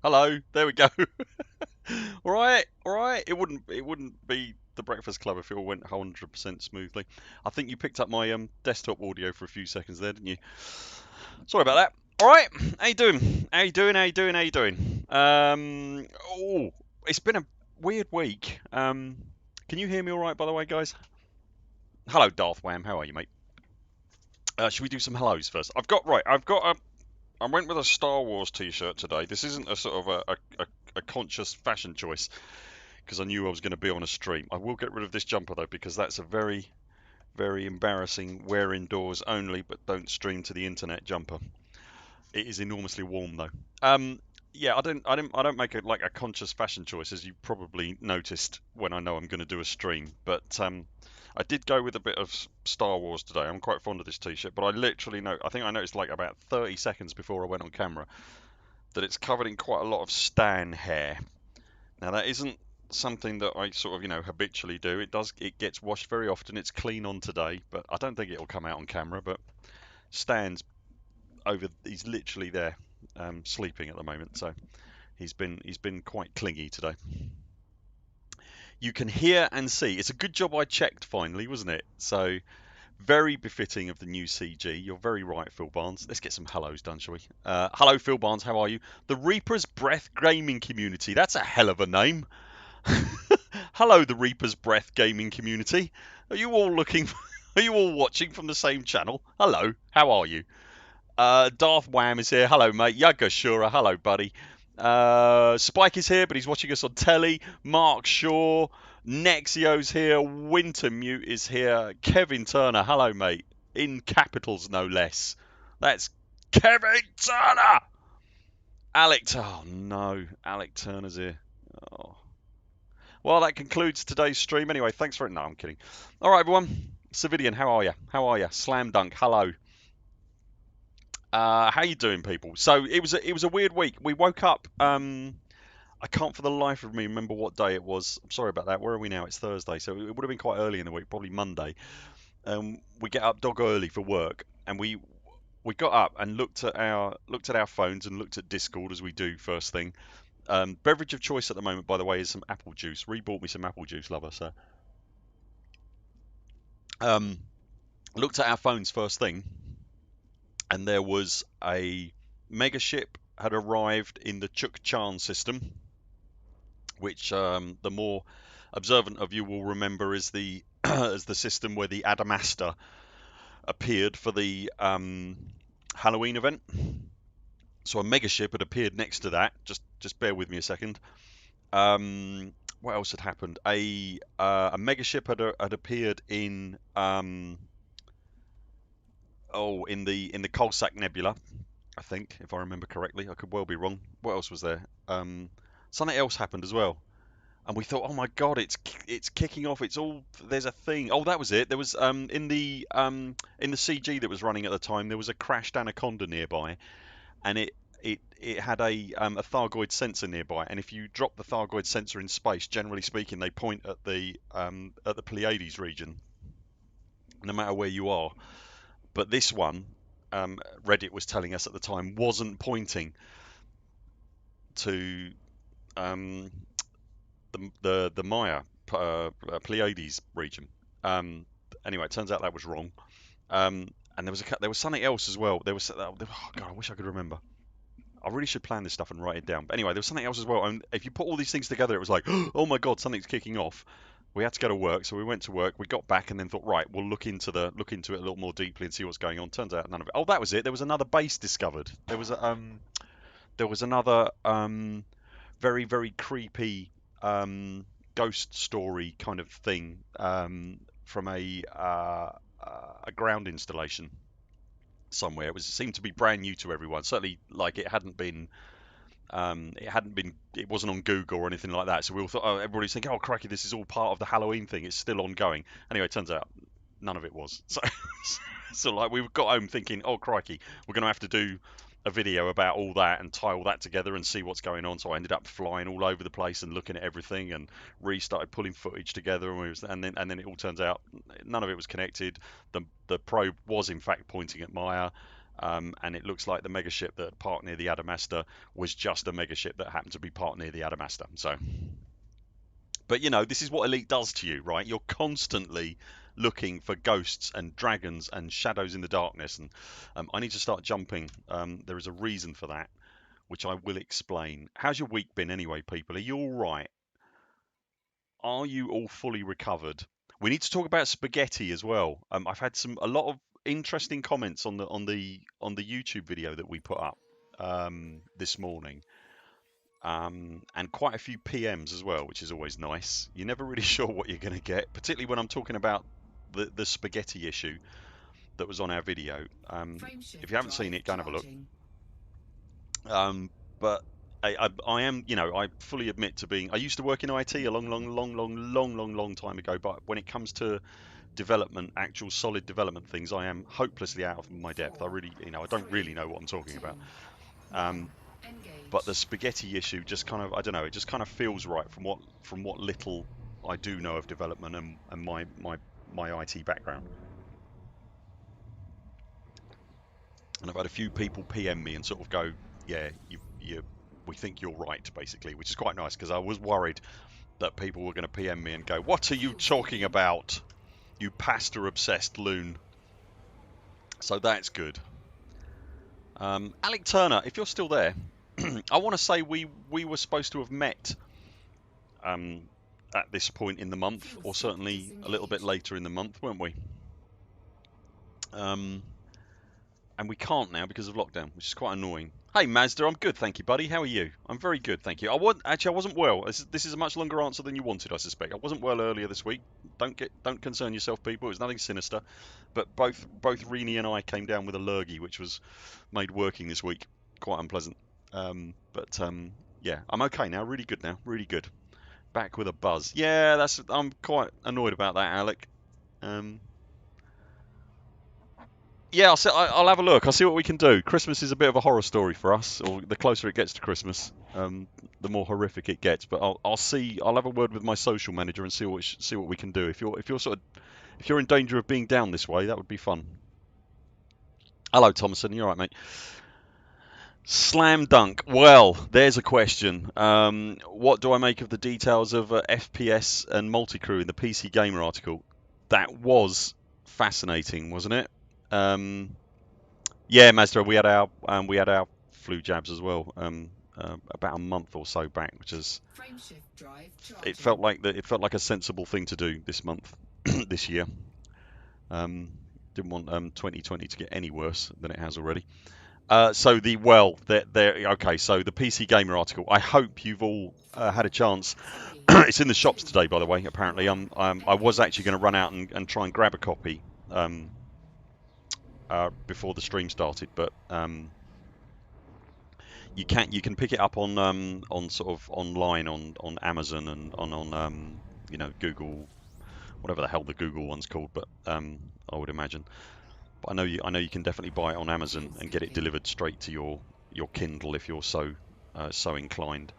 Hello. There we go. All right. All right. It wouldn't be the Breakfast Club if it all went 100% smoothly. I think you picked up my desktop audio for a few seconds there, didn't you? Sorry about that. All right. How you doing? How you doing? How you doing? How you doing? Oh, it's been a weird week. Can you hear me all right, by the way, guys? Hello, Darth Wham. How are you, mate? Should we do some hellos first? I went with a Star Wars T-shirt today. This isn't a sort of a conscious fashion choice because I knew I was going to be on a stream. I will get rid of this jumper though because that's a very, very embarrassing wear indoors only, but don't stream to the internet jumper. It is enormously warm though. Yeah, I don't make it like a conscious fashion choice as you probably noticed when I know I'm going to do a stream. But I did go with a bit of Star Wars today. I'm quite fond of this T-shirt, but I literally know. I think I noticed like about 30 seconds before I went on camera that it's covered in quite a lot of Stan hair. Now that isn't something that I sort of habitually do. It gets washed very often. It's clean on today, but I don't think it'll come out on camera. But Stan's he's literally there, sleeping at the moment. So he's been quite clingy today. You can hear and see. It's a good job I checked finally, wasn't it? So very befitting of the new CG. You're very right, Phil Barnes. Let's get some hellos done, shall we? Hello, Phil Barnes. How are you? The Reaper's Breath gaming community. That's a hell of a name. Hello, the Reaper's Breath gaming community. Are you all looking? Are you all watching from the same channel? Hello. How are you? Darth Wham is here. Hello, mate. Yagashura. Hello, buddy. Spike is here, but he's watching us on telly. Mark Shaw. Nexio's here. Wintermute is here. Kevin Turner. Hello, mate. In capitals, no less. That's Kevin Turner. Oh, no. Alec Turner's here. Oh. Well, that concludes today's stream. Anyway, thanks for it. No, I'm kidding. All right, everyone. Civilian, how are you? How are you? Slam Dunk, hello. How you doing, people? So it was a weird week. We woke up. I can't for the life of me remember what day it was. I'm sorry about that. Where are we now? It's Thursday, so it would have been quite early in the week, probably Monday. We get up dog early for work, and we got up and looked at our phones and looked at Discord as we do first thing. Beverage of choice at the moment, by the way, is some apple juice. Bought me some apple juice, lover. So um, looked at our phones first thing, and there was a mega ship had arrived in the Chukchan system, which the more observant of you will remember is the as the system where the Adamastor appeared for the Halloween event. So a mega ship had appeared next to that. Just bear with me a second. What else had happened? A mega ship had appeared in in the Coalsack Nebula, I think, if I remember correctly. I could well be wrong. What else was there? Something else happened as well, and we thought, oh my god, it's kicking off. There's a thing. Oh, that was it. There was in the CG that was running at the time, there was a crashed anaconda nearby, and it had a Thargoid sensor nearby, and if you drop the Thargoid sensor in space, generally speaking, they point at the Pleiades region, no matter where you are. But this one, Reddit was telling us at the time, wasn't pointing to um, the Maya Pleiades region. Anyway, it turns out that was wrong. And there was something else as well. Oh God, I wish I could remember. I really should plan this stuff and write it down. But anyway, there was something else as well. And if you put all these things together, it was like, oh my God, something's kicking off. We had to go to work, so we went to work. We got back and then thought, right, we'll look into it a little more deeply and see what's going on. Turns out none of it. Oh, that was it. There was another base discovered. There was another very very creepy ghost story kind of thing from a ground installation somewhere. It seemed to be brand new to everyone. Certainly, like it wasn't on Google or anything like that. So we all thought, oh, everybody's thinking, oh, crikey, this is all part of the Halloween thing. It's still ongoing. Anyway, it turns out none of it was. So, so like we got home thinking, oh, crikey, we're going to have to do a video about all that and tie all that together and see what's going on. So I ended up flying all over the place and looking at everything and restarted pulling footage together. And then it all turns out none of it was connected. The probe was in fact pointing at Maya. and it looks like the megaship that had parked near the Adamastor was just a megaship that happened to be parked near the Adamastor. So, but you know, this is what Elite does to you, right? You're constantly looking for ghosts and dragons and shadows in the darkness, and I need to start jumping. There is a reason for that, which I will explain. How's your week been anyway, people? Are you all right? Are you all fully recovered? We need to talk about spaghetti as well. I've had a lot of interesting comments on the YouTube video that we put up this morning, and quite a few PMs as well, which is always nice. You're never really sure what you're going to get, particularly when I'm talking about the spaghetti issue that was on our video. If you haven't seen it, go and have a look. But I am, you know, I fully admit to being. I used to work in IT a long time ago. But when it comes to development, actual solid development things, I am hopelessly out of my depth. I really, you know, I don't really know what I'm talking about. But the spaghetti issue just kind of, I don't know, it just kind of feels right from what little I do know of development and my IT background. And I've had a few people PM me and sort of go, yeah, we think you're right, basically, which is quite nice because I was worried that people were going to PM me and go, what are you talking about, you pasta-obsessed loon? So that's good. Alec Turner, if you're still there, I want to say we were supposed to have met at this point in the month, or certainly a little bit later in the month, weren't we? And we can't now because of lockdown, which is quite annoying. Hey Mazda, I'm good, thank you, buddy. How are you? I'm very good, thank you. I wasn't well. This is a much longer answer than you wanted, I suspect. I wasn't well earlier this week. Don't concern yourself, people. It was nothing sinister. But both Rini and I came down with a lurgy, which was made working this week quite unpleasant. Yeah, I'm okay now. Really good now. Really good. Back with a buzz. Yeah, I'm quite annoyed about that, Alec. Yeah, I'll have a look. I'll see what we can do. Christmas is a bit of a horror story for us, or the closer it gets to Christmas, the more horrific it gets. But I'll see. I'll have a word with my social manager and see what we can do. If you're in danger of being down this way, that would be fun. Hello, Thomason. You all right, mate? Slam dunk. Well, there's a question. What do I make of the details of FPS and multi-crew in the PC Gamer article? That was fascinating, wasn't it? Yeah, Mazda, we had our flu jabs as well about a month or so back, which is it felt like a sensible thing to do this month, this year. Didn't want 2020 to get any worse than it has already. Okay, so the PC Gamer article. I hope you've all had a chance. It's in the shops today, by the way. Apparently, I was actually going to run out and try and grab a copy before the stream started, but you can pick it up on sort of online on Amazon and on you know, Google, whatever the hell the Google one's called, but I would imagine. But I know you can definitely buy it on Amazon and get it delivered straight to your Kindle if you're so inclined.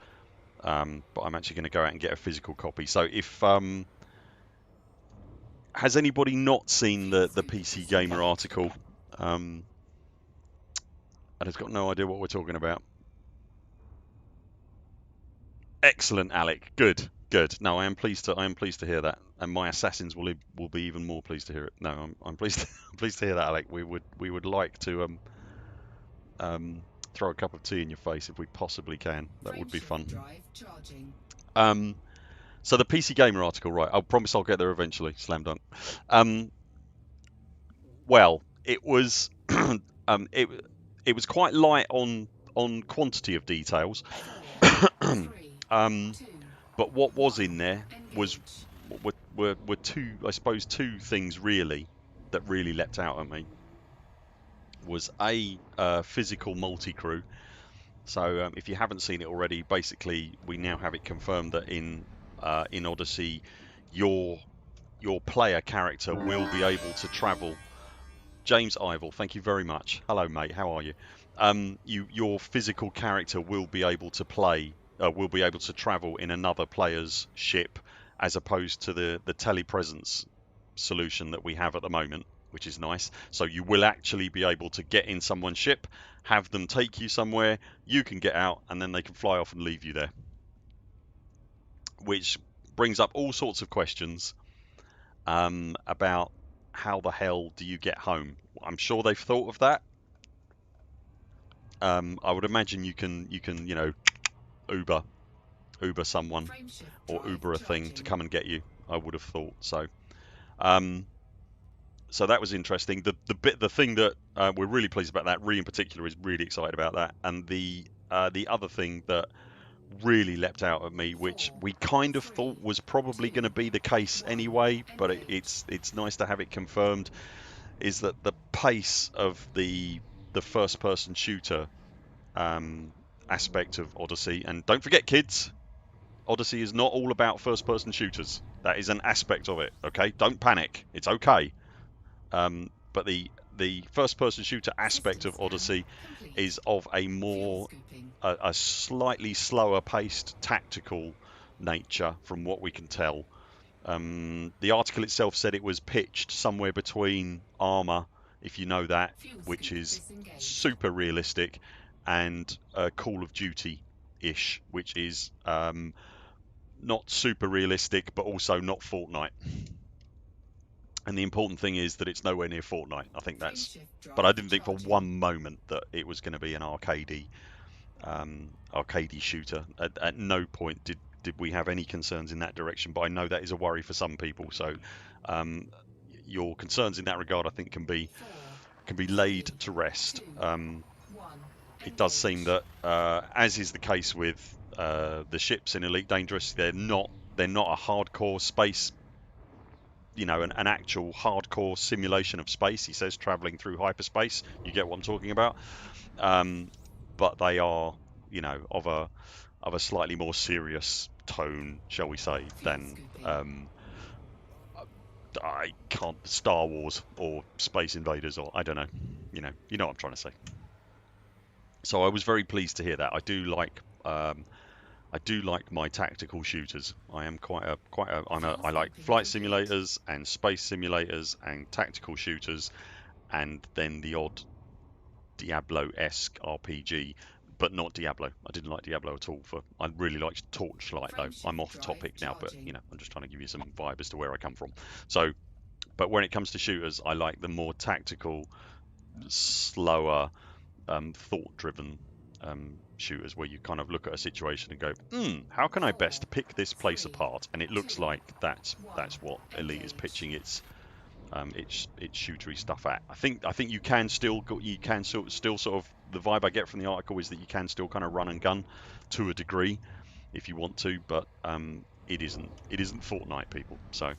But I'm actually going to go out and get a physical copy. So if has anybody not seen the PC Gamer article and has got no idea what we're talking about? Excellent, Alec. Good. No, I am pleased to hear that, and my assassins will be even more pleased to hear it. No, I'm pleased to hear that, Alec. We would like to throw a cup of tea in your face if we possibly can. That would be fun. So the PC Gamer article, right? I promise I'll get there eventually. Slam dunk. Well, it was it was quite light on quantity of details. But what was in there were two things really that really leapt out at me. Was a physical multi-crew. So if you haven't seen it already, basically we now have it confirmed that in Odyssey, your player character will be able to travel. James Ivel, thank you very much. Hello, mate. How are you? Your physical character will be able to travel in another player's ship, as opposed to the telepresence solution that we have at the moment. which is nice. So you will actually be able to get in someone's ship, have them take you somewhere, you can get out, and then they can fly off and leave you there. Which brings up all sorts of questions about how the hell do you get home. I'm sure they've thought of that. I would imagine you can Uber someone or Uber a thing to come and get you. I would have thought so. So that was interesting. The thing that we're really pleased about that, Ree in particular, is really excited about that. And the other thing that really leapt out at me, which we kind of thought was probably going to be the case anyway, but it's nice to have it confirmed, is that the pace of the first person shooter aspect of Odyssey, and don't forget kids, Odyssey is not all about first person shooters. That is an aspect of it, okay? Don't panic, it's okay. But the first person shooter aspect of Odyssey is of a slightly slower paced tactical nature from what we can tell. The article itself said it was pitched somewhere between Armour, if you know that, which is super realistic, and Call of Duty-ish, which is not super realistic, but also not Fortnite. And the important thing is that it's nowhere near Fortnite. I think that's... But I didn't think for one moment that it was going to be an arcadey shooter. At no point did we have any concerns in that direction, but I know that is a worry for some people. So your concerns in that regard, I think, can be laid to rest. It does seem that, as is the case with the ships in Elite Dangerous, they're not a hardcore space, an actual hardcore simulation of space. He says traveling through hyperspace. You get what I'm talking about. But they are, of a slightly more serious tone, shall we say, than I can't Star Wars or Space Invaders, or I don't know. You know what I'm trying to say. So I was very pleased to hear that. I do like my tactical shooters. I am I like flight simulators and space simulators and tactical shooters, and then the odd Diablo-esque RPG, but not Diablo. I didn't like Diablo at all. I really liked Torchlight though. I'm off topic now, but I'm just trying to give you some vibe as to where I come from. So, but when it comes to shooters, I like the more tactical, slower, thought-driven shooters, where you kind of look at a situation and go, how can I best pick this place apart? And it looks like that's what Elite is pitching its shootery stuff at. I think you can still sort of, the vibe I get from the article is that you can still kind of run and gun to a degree if you want to, but it isn't Fortnite, people. So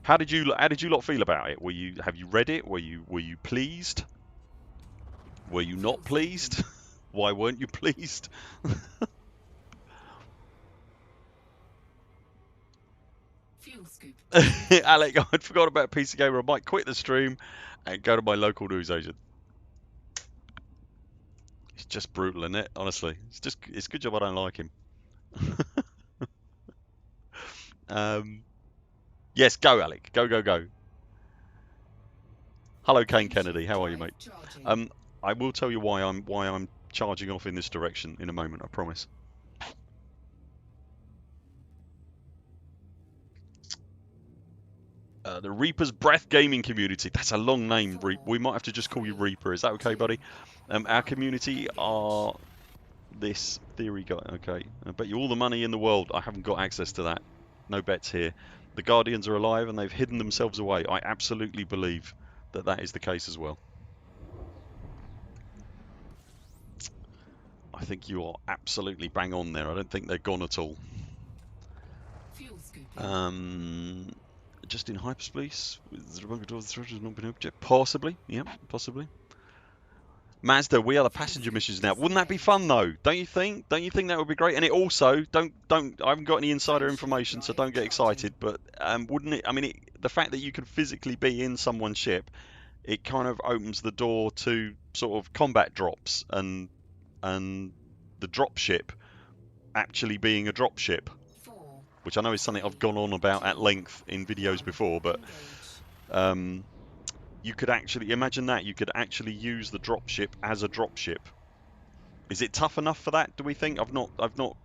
how did you lot feel about it? Have you read it? Were you pleased? Were you not pleased? Why weren't you pleased? Alec, I'd forgot about PC Gamer. I might quit the stream and go to my local newsagent. It's just brutal, isn't it? Honestly, it's a good job I don't like him. Yes, go, Alec. Go. Hello, Kane Kennedy. How are you, mate? I will tell you why I'm charging off in this direction in a moment. I promise. The Reaper's Breath Gaming Community. That's a long name, Reap. We might have to just call you Reaper. Is that okay, buddy? Our community are this theory guy. Okay. I bet you all the money in the world. I haven't got access to that. No bets here. The Guardians are alive and they've hidden themselves away. I absolutely believe that is the case as well. I think you are absolutely bang on there. I don't think they're gone at all. Just in hyperspace, possibly, yeah, possibly. Mazda, we are the passenger missions now. Wouldn't that be fun though? Don't you think? Don't you think that would be great? And it also don't. I haven't got any insider information, so don't get excited. But wouldn't it? I mean, the fact that you could physically be in someone's ship, it kind of opens the door to sort of combat drops and the drop ship actually being a drop ship, which I know is something I've gone on about at length in videos before, but you could actually imagine that you could actually use the dropship as a dropship. Is it tough enough for that? Do we think? I've not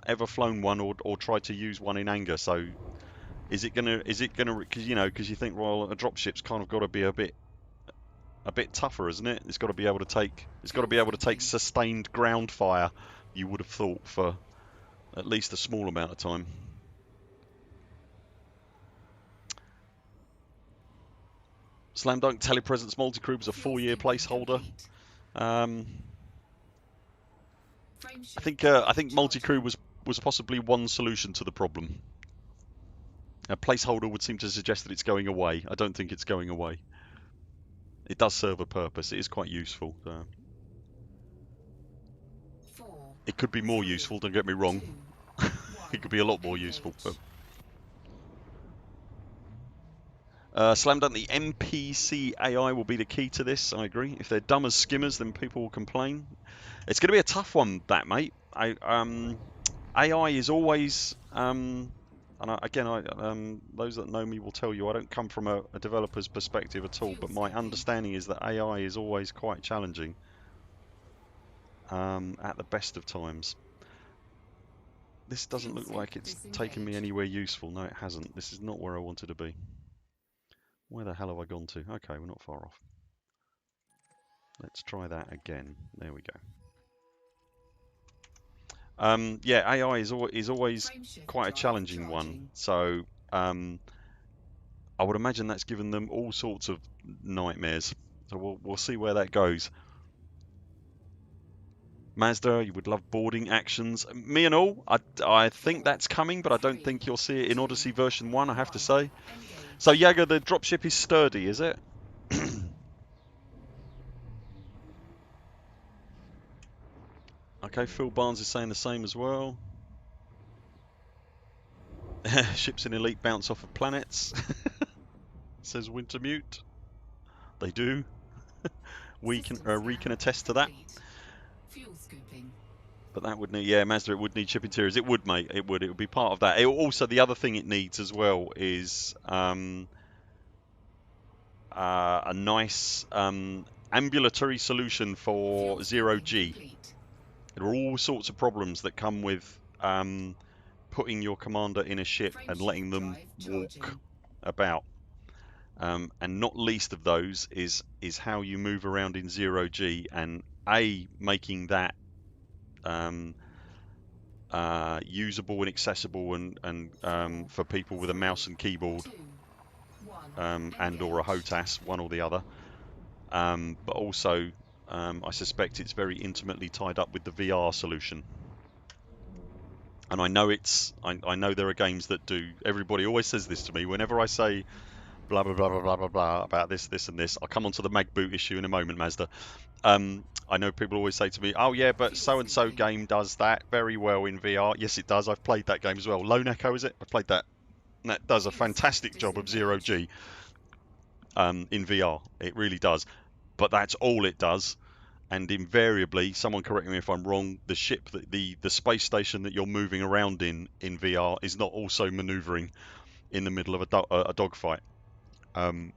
ever flown one or tried to use one in anger. So is it gonna because because you think, well, a dropship's kind of got to be a bit tougher, isn't it? It's got to be able to take sustained ground fire. You would have thought for at least a small amount of time. Slam Dunk Telepresence Multicrew was a 4-year placeholder. I think Multicrew was possibly one solution to the problem. A placeholder would seem to suggest that it's going away. I don't think it's going away. It does serve a purpose. It is quite useful. It could be more useful, don't get me wrong. It could be a lot more useful. Slam Dunk, the NPC AI will be the key to this, I agree. If they're dumb as skimmers, then people will complain. It's going to be a tough one, that, mate. AI is always... those that know me will tell you I don't come from a developer's perspective at all, but my understanding is that AI is always quite challenging at the best of times. This doesn't look like it's taken me anywhere useful. No, it hasn't. This is not where I wanted to be. Where the hell have I gone to? Okay, we're not far off. Let's try that again. There we go. Yeah, AI is always quite a challenging one. So I would imagine that's given them all sorts of nightmares. So we'll see where that goes. Mazda, you would love boarding actions. Me and all, I think that's coming, but I don't think you'll see it in Odyssey version 1, I have to say. So, Yaga, the dropship is sturdy, is it? Okay, Phil Barnes is saying the same as well. Ships in Elite bounce off of planets, says Wintermute. They do. We can attest to that. But that would need, yeah, Mazda, it would need ship interiors. It would, mate. It would be part of that. Also, the other thing it needs as well is a nice ambulatory solution for 0G. There are all sorts of problems that come with putting your commander in a ship and letting them walk about. And not least of those is how you move around in 0G, and making that usable and accessible and for people with a mouse and keyboard and or a HOTAS, one or the other. But also, I suspect it's very intimately tied up with the VR solution. And I know I know there are games that do. Everybody always says this to me whenever I say blah blah blah blah blah blah blah about this and this. I'll come onto the mag boot issue in a moment, Mazda. I know people always say to me, oh yeah, but so and so game does that very well in VR. Yes, it does. I've played that game as well. Lone Echo, is it? I played that. And that does a fantastic job of 0G in VR. It really does. But that's all it does. And invariably, someone correct me if I'm wrong, the ship, the space station that you're moving around in VR is not also manoeuvring in the middle of a dogfight.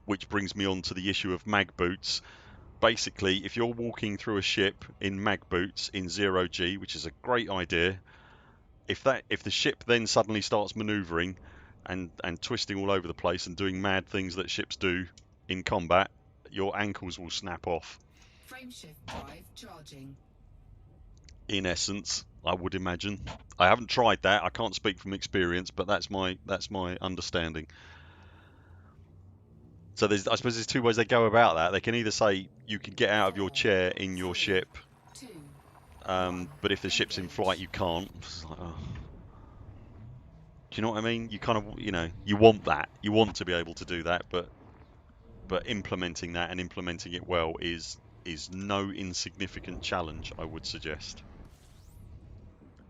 Which brings me on to the issue of mag boots. Basically, if you're walking through a ship in mag boots in 0G, which is a great idea, if the ship then suddenly starts manoeuvring and twisting all over the place and doing mad things that ships do in combat, your ankles will snap off. Frameshift drive charging. In essence, I would imagine. I haven't tried that. I can't speak from experience, but that's my understanding. So I suppose there's two ways they go about that. They can either say you can get out of your chair in your ship, but if the ship's in flight, you can't. Like, oh. Do you know what I mean? You kind of, you want that. You want to be able to do that, but implementing that and implementing it well is no insignificant challenge, I would suggest.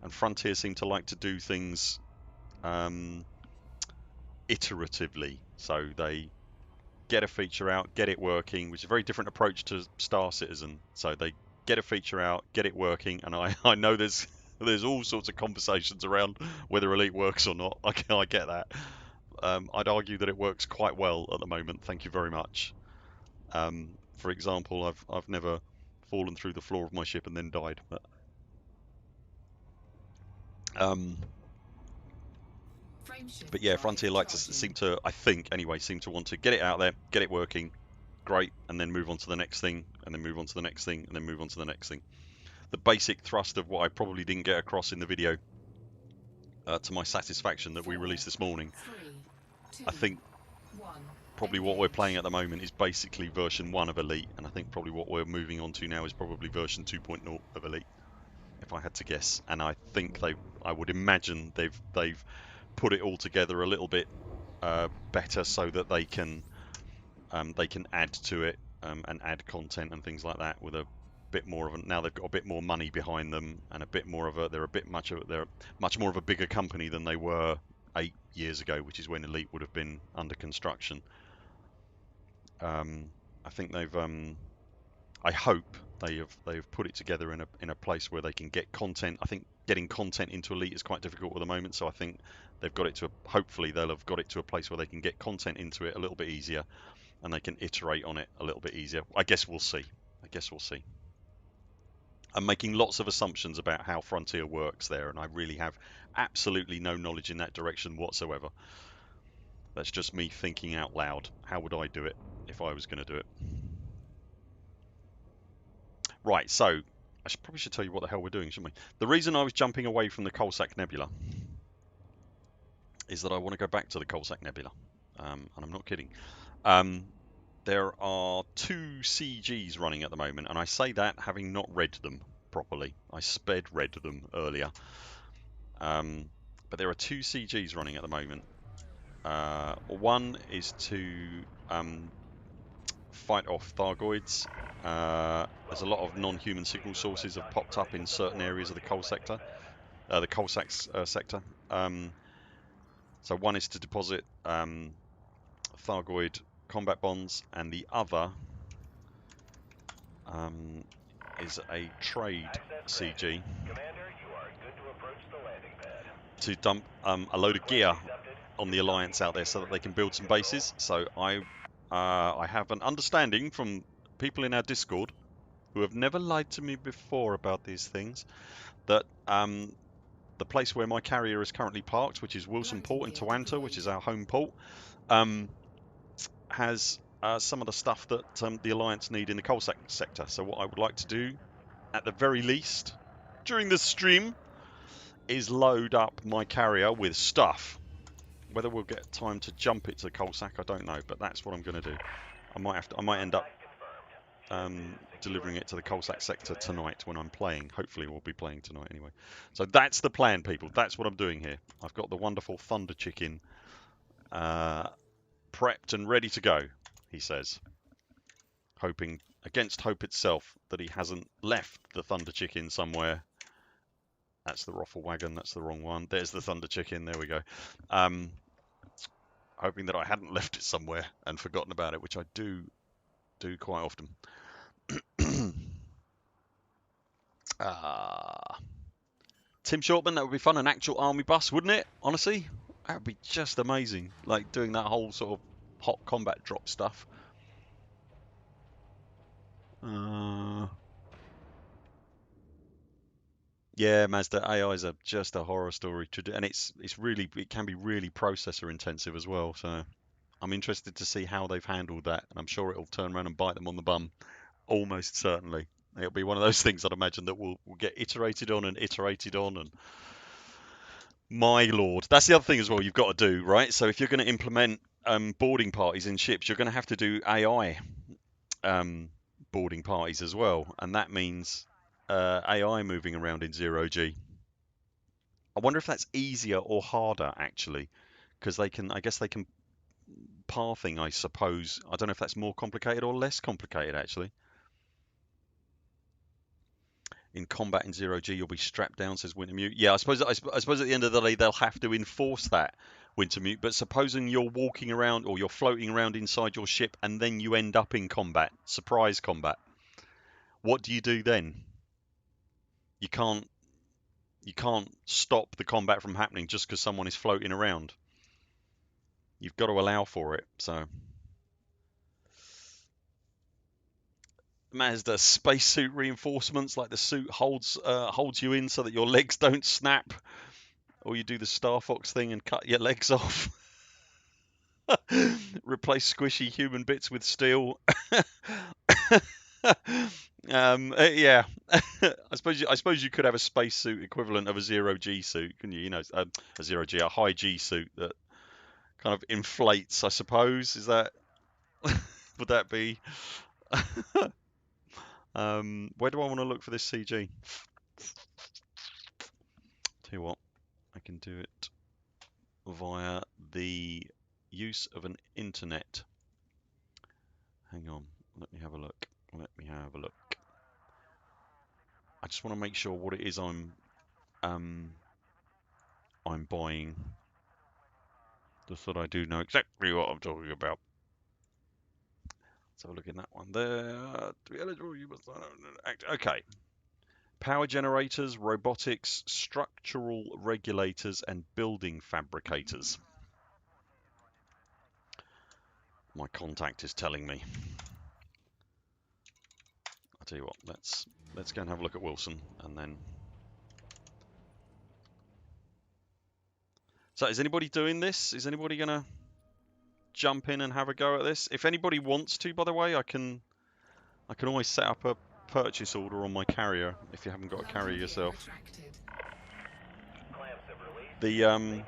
And Frontier seem to like to do things iteratively, so they get a feature out, get it working, which is a very different approach to Star Citizen. So they get a feature out, get it working, and I know there's all sorts of conversations around whether Elite works or not. I get that. I'd argue that it works quite well at the moment. Thank you very much. For example, I've never fallen through the floor of my ship and then died. But yeah, Frontier like to seem to, I think anyway, seem to want to get it out there, get it working, great, and then move on to the next thing, and then move on to the next thing, and then move on to the next thing. The basic thrust of what I probably didn't get across in the video, to my satisfaction, that we released this morning, I think probably what we're playing at the moment is basically version 1 of Elite, and I think probably what we're moving on to now is probably version 2.0 of Elite, if I had to guess. And I think I would imagine they've put it all together a little bit better so that they can add to it and add content and things like that with a bit more of a, now they've got a bit more money behind them and a bit more of a, they're much more of a bigger company than they were 8 years ago, which is when Elite would have been under construction. I think I hope they've put it together in a place where they can get content. I think getting content into Elite is quite difficult at the moment, so I think they've got it to hopefully they'll have got it to a place where they can get content into it a little bit easier, and they can iterate on it a little bit easier. I guess we'll see. I'm making lots of assumptions about how Frontier works there, and I really have absolutely no knowledge in that direction whatsoever. That's just me thinking out loud. How would I do it if I was going to do it? Right, so I probably should tell you what the hell we're doing, shouldn't we? The reason I was jumping away from the Coalsack Nebula is that I want to go back to the Coalsack Nebula, and I'm not kidding. There are 2 CGs running at the moment, and I say that having not read them properly. I sped read them earlier. But there are 2 CGs running at the moment. One is to fight off Thargoids. There's a lot of non-human signal sources have popped up in certain areas of the coal sector, the Coalsack sector. So one is to deposit Thargoid combat bonds, and the other is a trade CG to dump a load of gear on the Alliance out there so that they can build some bases. So I have an understanding from people in our Discord who have never lied to me before about these things, that the place where my carrier is currently parked, which is Wilson Port in Toronto, which is our home port, has some of the stuff that the Alliance need in the Coalsack sector. So what I would like to do, at the very least, during this stream, is load up my carrier with stuff. Whether we'll get time to jump it to the Coalsack, I don't know, but that's what I'm going to do. I might end up delivering it to the Coalsack sector tonight when I'm playing. Hopefully we'll be playing tonight anyway. So that's the plan, people. That's what I'm doing here. I've got the wonderful Thunder Chicken prepped and ready to go, he says. Hoping, against hope itself, that he hasn't left the Thunder Chicken somewhere. That's the Roffle Wagon, that's the wrong one. There's the Thunder Chicken, there we go. Hoping that I hadn't left it somewhere and forgotten about it, which I do quite often. Tim Shortman, that would be fun, an actual army bus, wouldn't it? Honestly, that would be just amazing. Like doing that whole sort of hot combat drop stuff. Yeah, Mazda AIs are just a horror story, and it can be really processor intensive as well. So I'm interested to see how they've handled that, and I'm sure it'll turn around and bite them on the bum, almost certainly. It'll be one of those things I'd imagine that will get iterated on, and my lord, that's the other thing as well you've got to do, right? So if you're going to implement boarding parties in ships, you're going to have to do AI boarding parties as well, and that means AI moving around in 0G. I wonder if that's easier or harder, actually, because I guess they can pathing, I suppose. I don't know if that's more complicated or less complicated, actually. In combat in 0G, you'll be strapped down, says Wintermute. Yeah, I suppose at the end of the day, they'll have to enforce that, Wintermute. But supposing you're walking around or you're floating around inside your ship and then you end up in combat, surprise combat, what do you do then? You can't stop the combat from happening just because someone is floating around. You've got to allow for it. So Mazda spacesuit reinforcements, like the suit holds you in so that your legs don't snap, or you do the Star Fox thing and cut your legs off. Replace squishy human bits with steel. Yeah. I suppose you could have a spacesuit equivalent of a zero G suit, couldn't you? You know, a zero G, a high G suit that kind of inflates. I suppose is that would that be? Where do I want to look for this CG? Tell you what, I can do it via the use of an internet. Hang on, let me have a look. Let me have a look. I just want to make sure what it is I'm buying, just so that I do know exactly what I'm talking about. Let's have a look in that one there. To be eligible, you must act. Okay. Power generators, robotics, structural regulators, and building fabricators. My contact is telling me. I'll tell you what, let's go and have a look at Wilson, and then. So is anybody doing this? Is anybody gonna jump in and have a go at this? If anybody wants to, by the way, I can always set up a purchase order on my carrier if you haven't got a carrier yourself. The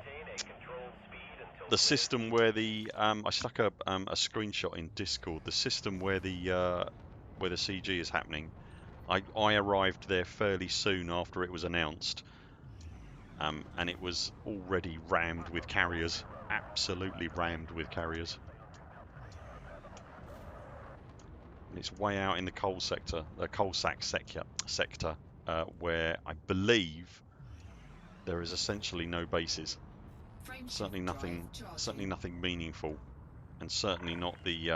system where I stuck a screenshot in Discord. The system where the CG is happening. I arrived there fairly soon after it was announced, and it was already rammed with carriers. Absolutely rammed with carriers. And it's way out in the coal sector, the coal sack sector, where I believe there is essentially no bases. Certainly nothing meaningful, and certainly not the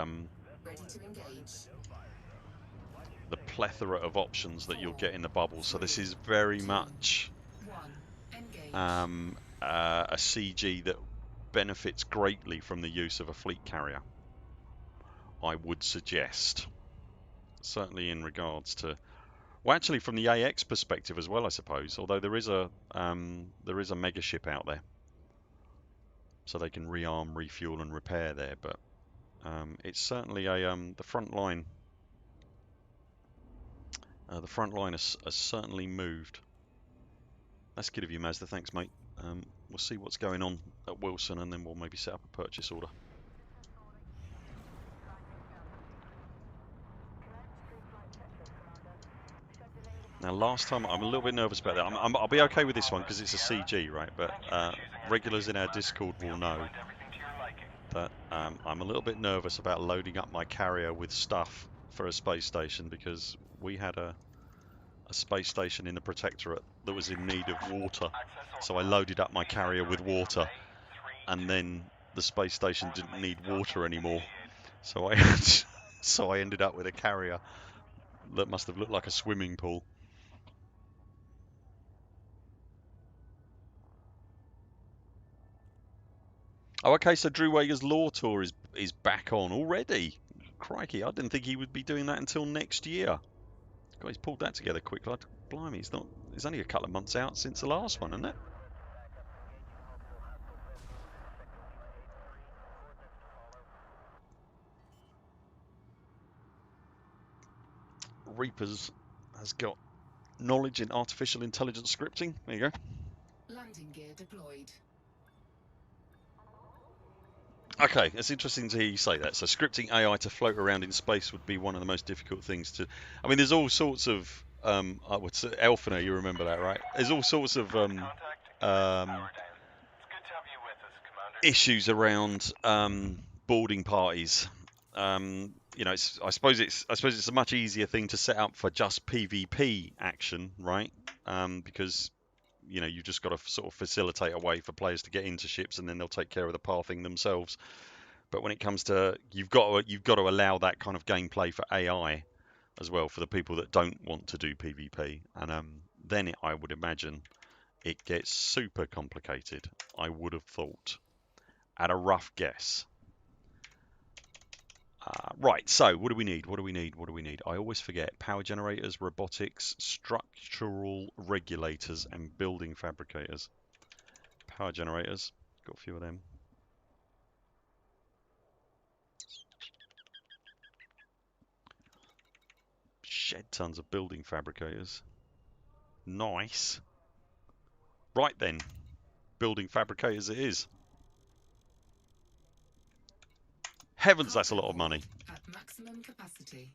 plethora of options that you'll get in the bubble. So this is very much a CG that benefits greatly from the use of a fleet carrier, I would suggest. Certainly in regards to, well, actually from the AX perspective as well, I suppose. Although there is a mega ship out there, so they can rearm, refuel, and repair there. But it's certainly a the front line. The front line has certainly moved. That's good of you, Mazda. Thanks, mate. We'll see what's going on at Wilson, and then we'll maybe set up a purchase order. Now, last time, I'm a little bit nervous about that. I'll be okay with this one because it's a CG, right? But regulars in our Discord will know that I'm a little bit nervous about loading up my carrier with stuff for a space station, because we had a space station in the Protectorate that was in need of water. So I loaded up my carrier with water, and then the space station didn't need water anymore. So I ended up with a carrier that must have looked like a swimming pool. Oh, okay, so Drew Wager's Law Tour is back on already. Crikey, I didn't think he would be doing that until next year. God, he's pulled that together quickly. Blimey, it's only a couple of months out since the last one, isn't it? Reapers has got knowledge in artificial intelligence scripting. There you go. Landing gear deployed. Okay, it's interesting to hear you say that. So scripting AI to float around in space would be one of the most difficult things to... I mean, there's all sorts of... I would say, Elfina, you remember that, right? There's all sorts of issues around boarding parties. You know, I suppose it's a much easier thing to set up for just PvP action, right? Because you know, you've just got to sort of facilitate a way for players to get into ships, and then they'll take care of the pathing themselves. But when it comes to, you've got to allow that kind of gameplay for AI as well, for the people that don't want to do PvP, and then I would imagine it gets super complicated. I would have thought, at a rough guess. Right, so what do we need? What do we need? What do we need? I always forget. Power generators, robotics, structural regulators, and building fabricators. Power generators, got a few of them. Shed tons of building fabricators. Nice. Right then, building fabricators it is. Heavens, that's a lot of money. At maximum capacity.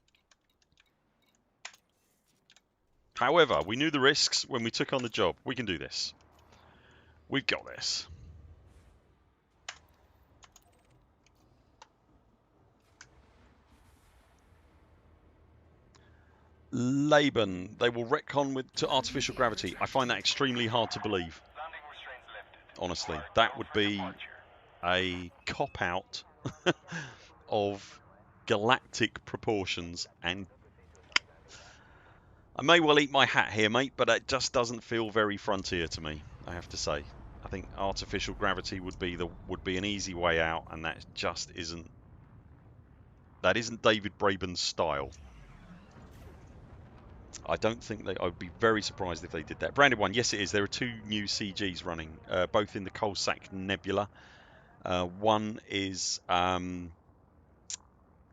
However, we knew the risks when we took on the job. We can do this. We've got this. Laban, they will retcon to artificial gravity. I find that extremely hard to believe. Honestly, that would be a cop-out of galactic proportions, and I may well eat my hat here, mate, but it just doesn't feel very Frontier to me, I have to say. I think artificial gravity would be an easy way out, and that just isn't David Braben's style. I don't think I'd be very surprised if they did that. Branded one, yes it is. There are two new CGs running, both in the Coalsack Nebula. One is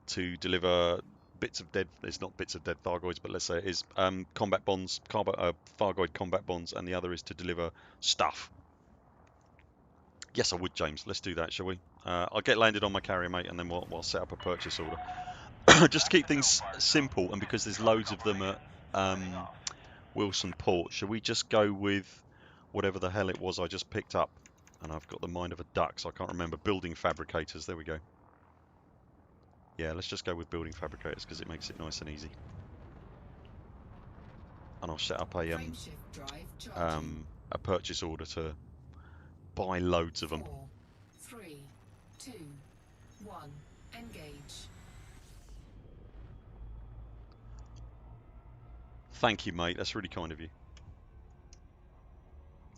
to deliver bits of dead. It's not bits of dead Thargoids, but let's say it is combat bonds, Thargoid combat bonds, and the other is to deliver stuff. Yes, I would, James. Let's do that, shall we? I'll get landed on my carrier, mate, and then we'll set up a purchase order. Just to keep things simple, and because there's loads of them at Wilson Port, shall we just go with whatever the hell it was I just picked up? And I've got the mind of a duck, so I can't remember. Building fabricators, there we go. Yeah, let's just go with building fabricators because it makes it nice and easy. And I'll set up a purchase order to buy loads of them. 4, 3, 2, 1, engage. Thank you, mate. That's really kind of you.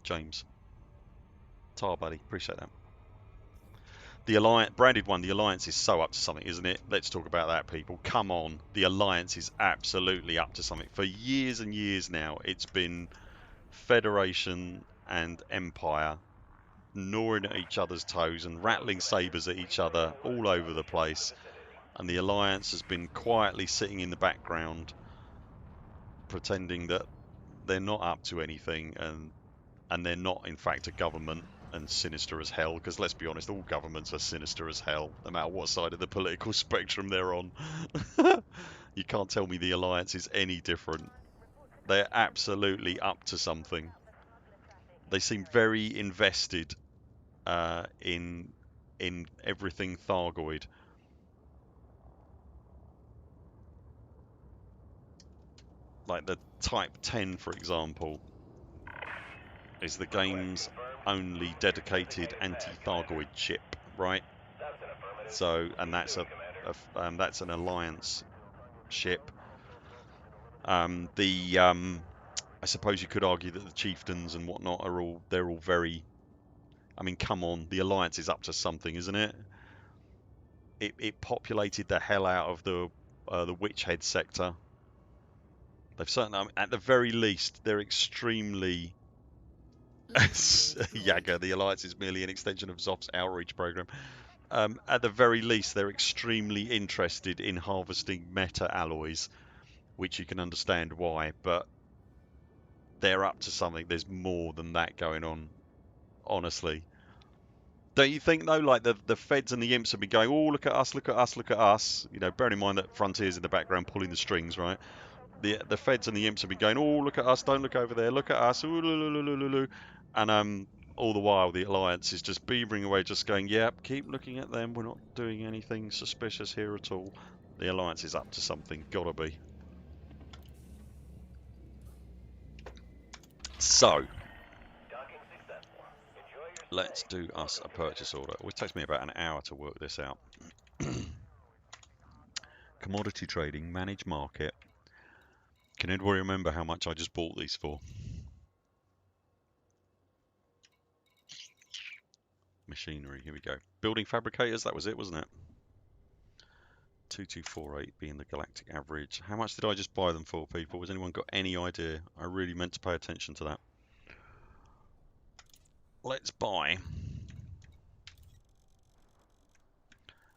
James. Tar, buddy. Appreciate that. The Alliance, branded one, the Alliance is so up to something, isn't it? Let's talk about that, people. Come on. The Alliance is absolutely up to something. For years and years now, it's been Federation and Empire gnawing at each other's toes and rattling sabers at each other all over the place. And the Alliance has been quietly sitting in the background, pretending that they're not up to anything, and they're not, in fact, a government and sinister as hell, because let's be honest, all governments are sinister as hell, no matter what side of the political spectrum they're on. You can't tell me the Alliance is any different. They're absolutely up to something. They seem very invested in everything Thargoid. Like the Type 10, for example, is the game's only dedicated anti-Thargoid chip, right? So, and that's that's an Alliance ship. I suppose you could argue that the chieftains and whatnot they're all very. I mean, come on, the Alliance is up to something, isn't it? It populated the hell out of the Witchhead sector. They've certainly, at the very least, they're extremely. Yaga, the Alliance is merely an extension of Zoff's outreach program. At the very least, they're extremely interested in harvesting meta alloys, which you can understand why, but they're up to something. There's more than that going on, honestly. Don't you think, though, like the feds and the imps have been going, oh, look at us, look at us, look at us. You know, bearing in mind that Frontier's in the background pulling the strings, right? The feds and the imps have been going, oh, look at us, don't look over there, look at us, ooh, and all the while the Alliance is just beavering away, just going, yep, keep looking at them, we're not doing anything suspicious here at all. The Alliance is up to something, gotta be. So, let's do us a purchase order. It takes me about an hour to work this out. Commodity trading, manage market. Can anybody remember how much I just bought these for? Machinery, here we go. Building fabricators, that was it, wasn't it? 2248 being the galactic average. How much did I just buy them for, people? Has anyone got any idea? I really meant to pay attention to that. Let's buy.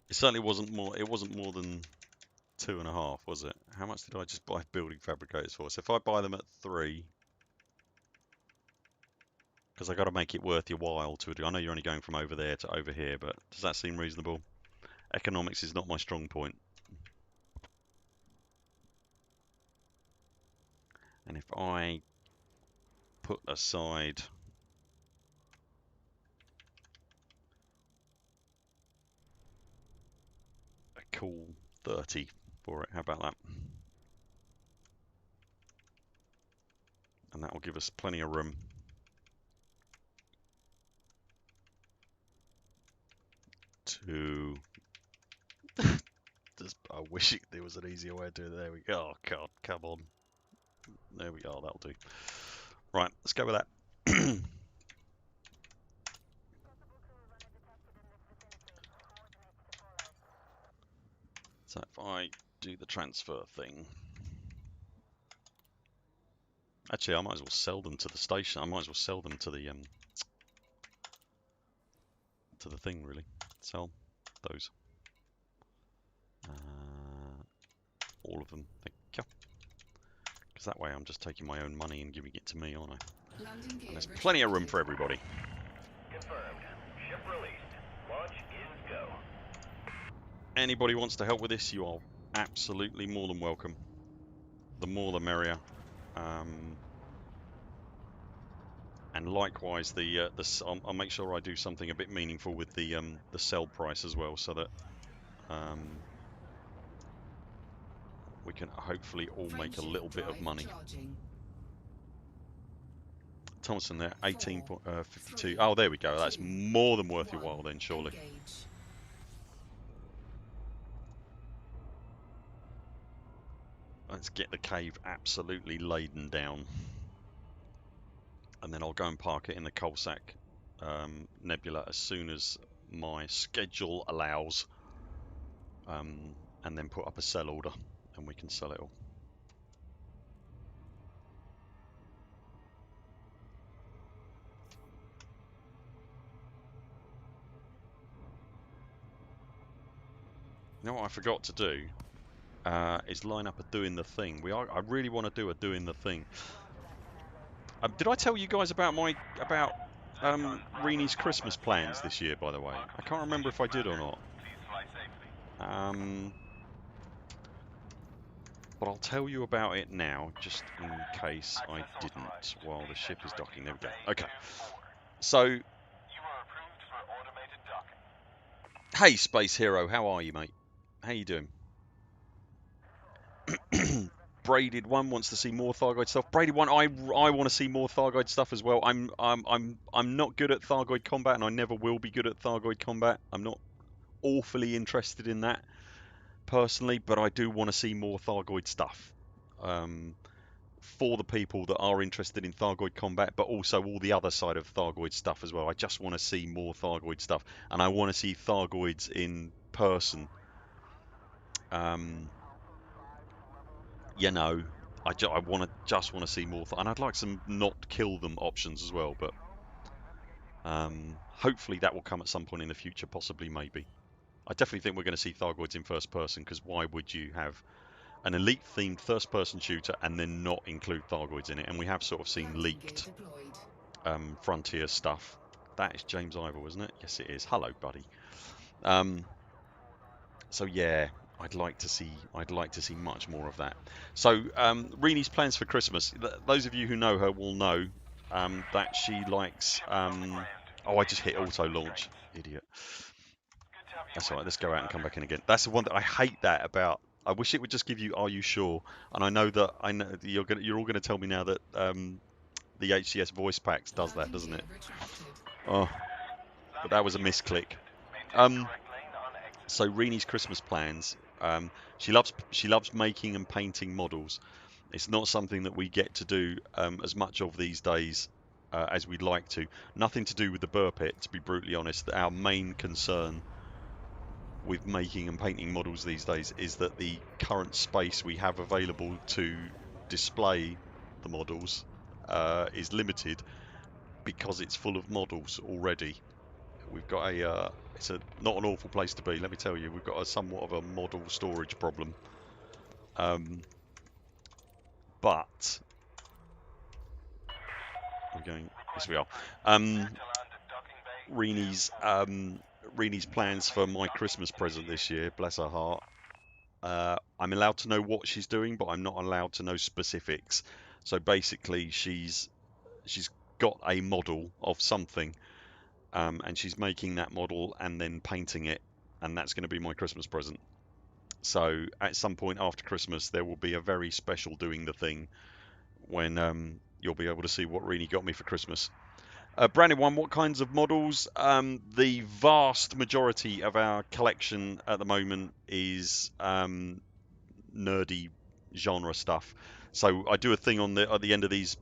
It certainly wasn't more. It wasn't more than 2.5, was it? How much did I just buy building fabricators for? So if I buy them at 3, because I got to make it worth your while to do. I know you're only going from over there to over here, but does that seem reasonable? Economics is not my strong point. And if I put aside a cool 30 for it, how about that? And that will give us plenty of room to just, I wish there was an easier way to do it. There we go. Oh god, come on. There we go, that'll do. Right, let's go with that. So if I do the transfer thing, actually I might as well sell them to the station. I might as well sell them to the thing, really. Sell those. All of them. Thank you. Because that way I'm just taking my own money and giving it to me, aren't I? And there's plenty of room for everybody. Confirmed. Ship released. Launch is go. Anybody wants to help with this, you are absolutely more than welcome. The more the merrier. And likewise, I'll make sure I do something a bit meaningful with the sell price as well, so that we can hopefully all make a little bit of money. Thomason there, 18.52. Oh, there we go. That's more than worth your while then, surely. Let's get the cave absolutely laden down. And then I'll go and park it in the Coalsack Nebula as soon as my schedule allows. And then put up a sell order and we can sell it all. You know what I forgot to do is line up a doing the thing. I really want to do a doing the thing. Did I tell you guys about Reenie's Christmas plans this year? By the way, I can't remember if I did or not. But I'll tell you about it now, just in case I didn't, while the ship is docking. There we go. Okay. So, hey, Space Hero, how are you, mate? How you doing? Braided One wants to see more Thargoid stuff. Braided One, I want to see more Thargoid stuff as well. I'm not good at Thargoid combat, and I never will be good at Thargoid combat. I'm not awfully interested in that personally, but I do want to see more Thargoid stuff. For the people that are interested in Thargoid combat, but also all the other side of Thargoid stuff as well. I just want to see more Thargoid stuff, and I want to see Thargoids in person. You know, I just want to see more, and I'd like some not kill them options as well. But hopefully that will come at some point in the future, possibly, maybe. I definitely think we're going to see Thargoids in first person, because why would you have an elite-themed first-person shooter and then not include Thargoids in it? And we have sort of seen leaked Frontier stuff. That is James Ivor, isn't it? Yes, it is. Hello, buddy. So yeah, I'd like to see much more of that. So Reenie's plans for Christmas. Those of you who know her will know that she likes. Oh, I just hit auto launch, idiot. That's all right. Let's go out and come back in again. That's the one that I hate that about. I wish it would just give you "Are you sure?" And I know you're all gonna tell me now that the HCS voice packs does that, doesn't it? Oh, but that was a misclick. So Reenie's Christmas plans. She loves making and painting models. It's not something that we get to do as much of these days as we'd like to. Nothing to do with the Buur Pit, to be brutally honest. Our main concern with making and painting models these days is that the current space we have available to display the models is limited because it's full of models already. We've got it's not an awful place to be, let me tell you. We've got a somewhat of a model storage problem. But we're going, yes we are. Reenie's plans for my Christmas present this year, bless her heart. I'm allowed to know what she's doing, but I'm not allowed to know specifics. So basically, she's got a model of something, and she's making that model and then painting it, and that's going to be my Christmas present. So at some point after Christmas, there will be a very special doing the thing when you'll be able to see what Reenie got me for Christmas. Brandon one, what kinds of models? The vast majority of our collection at the moment is nerdy genre stuff. So I do a thing at the end of these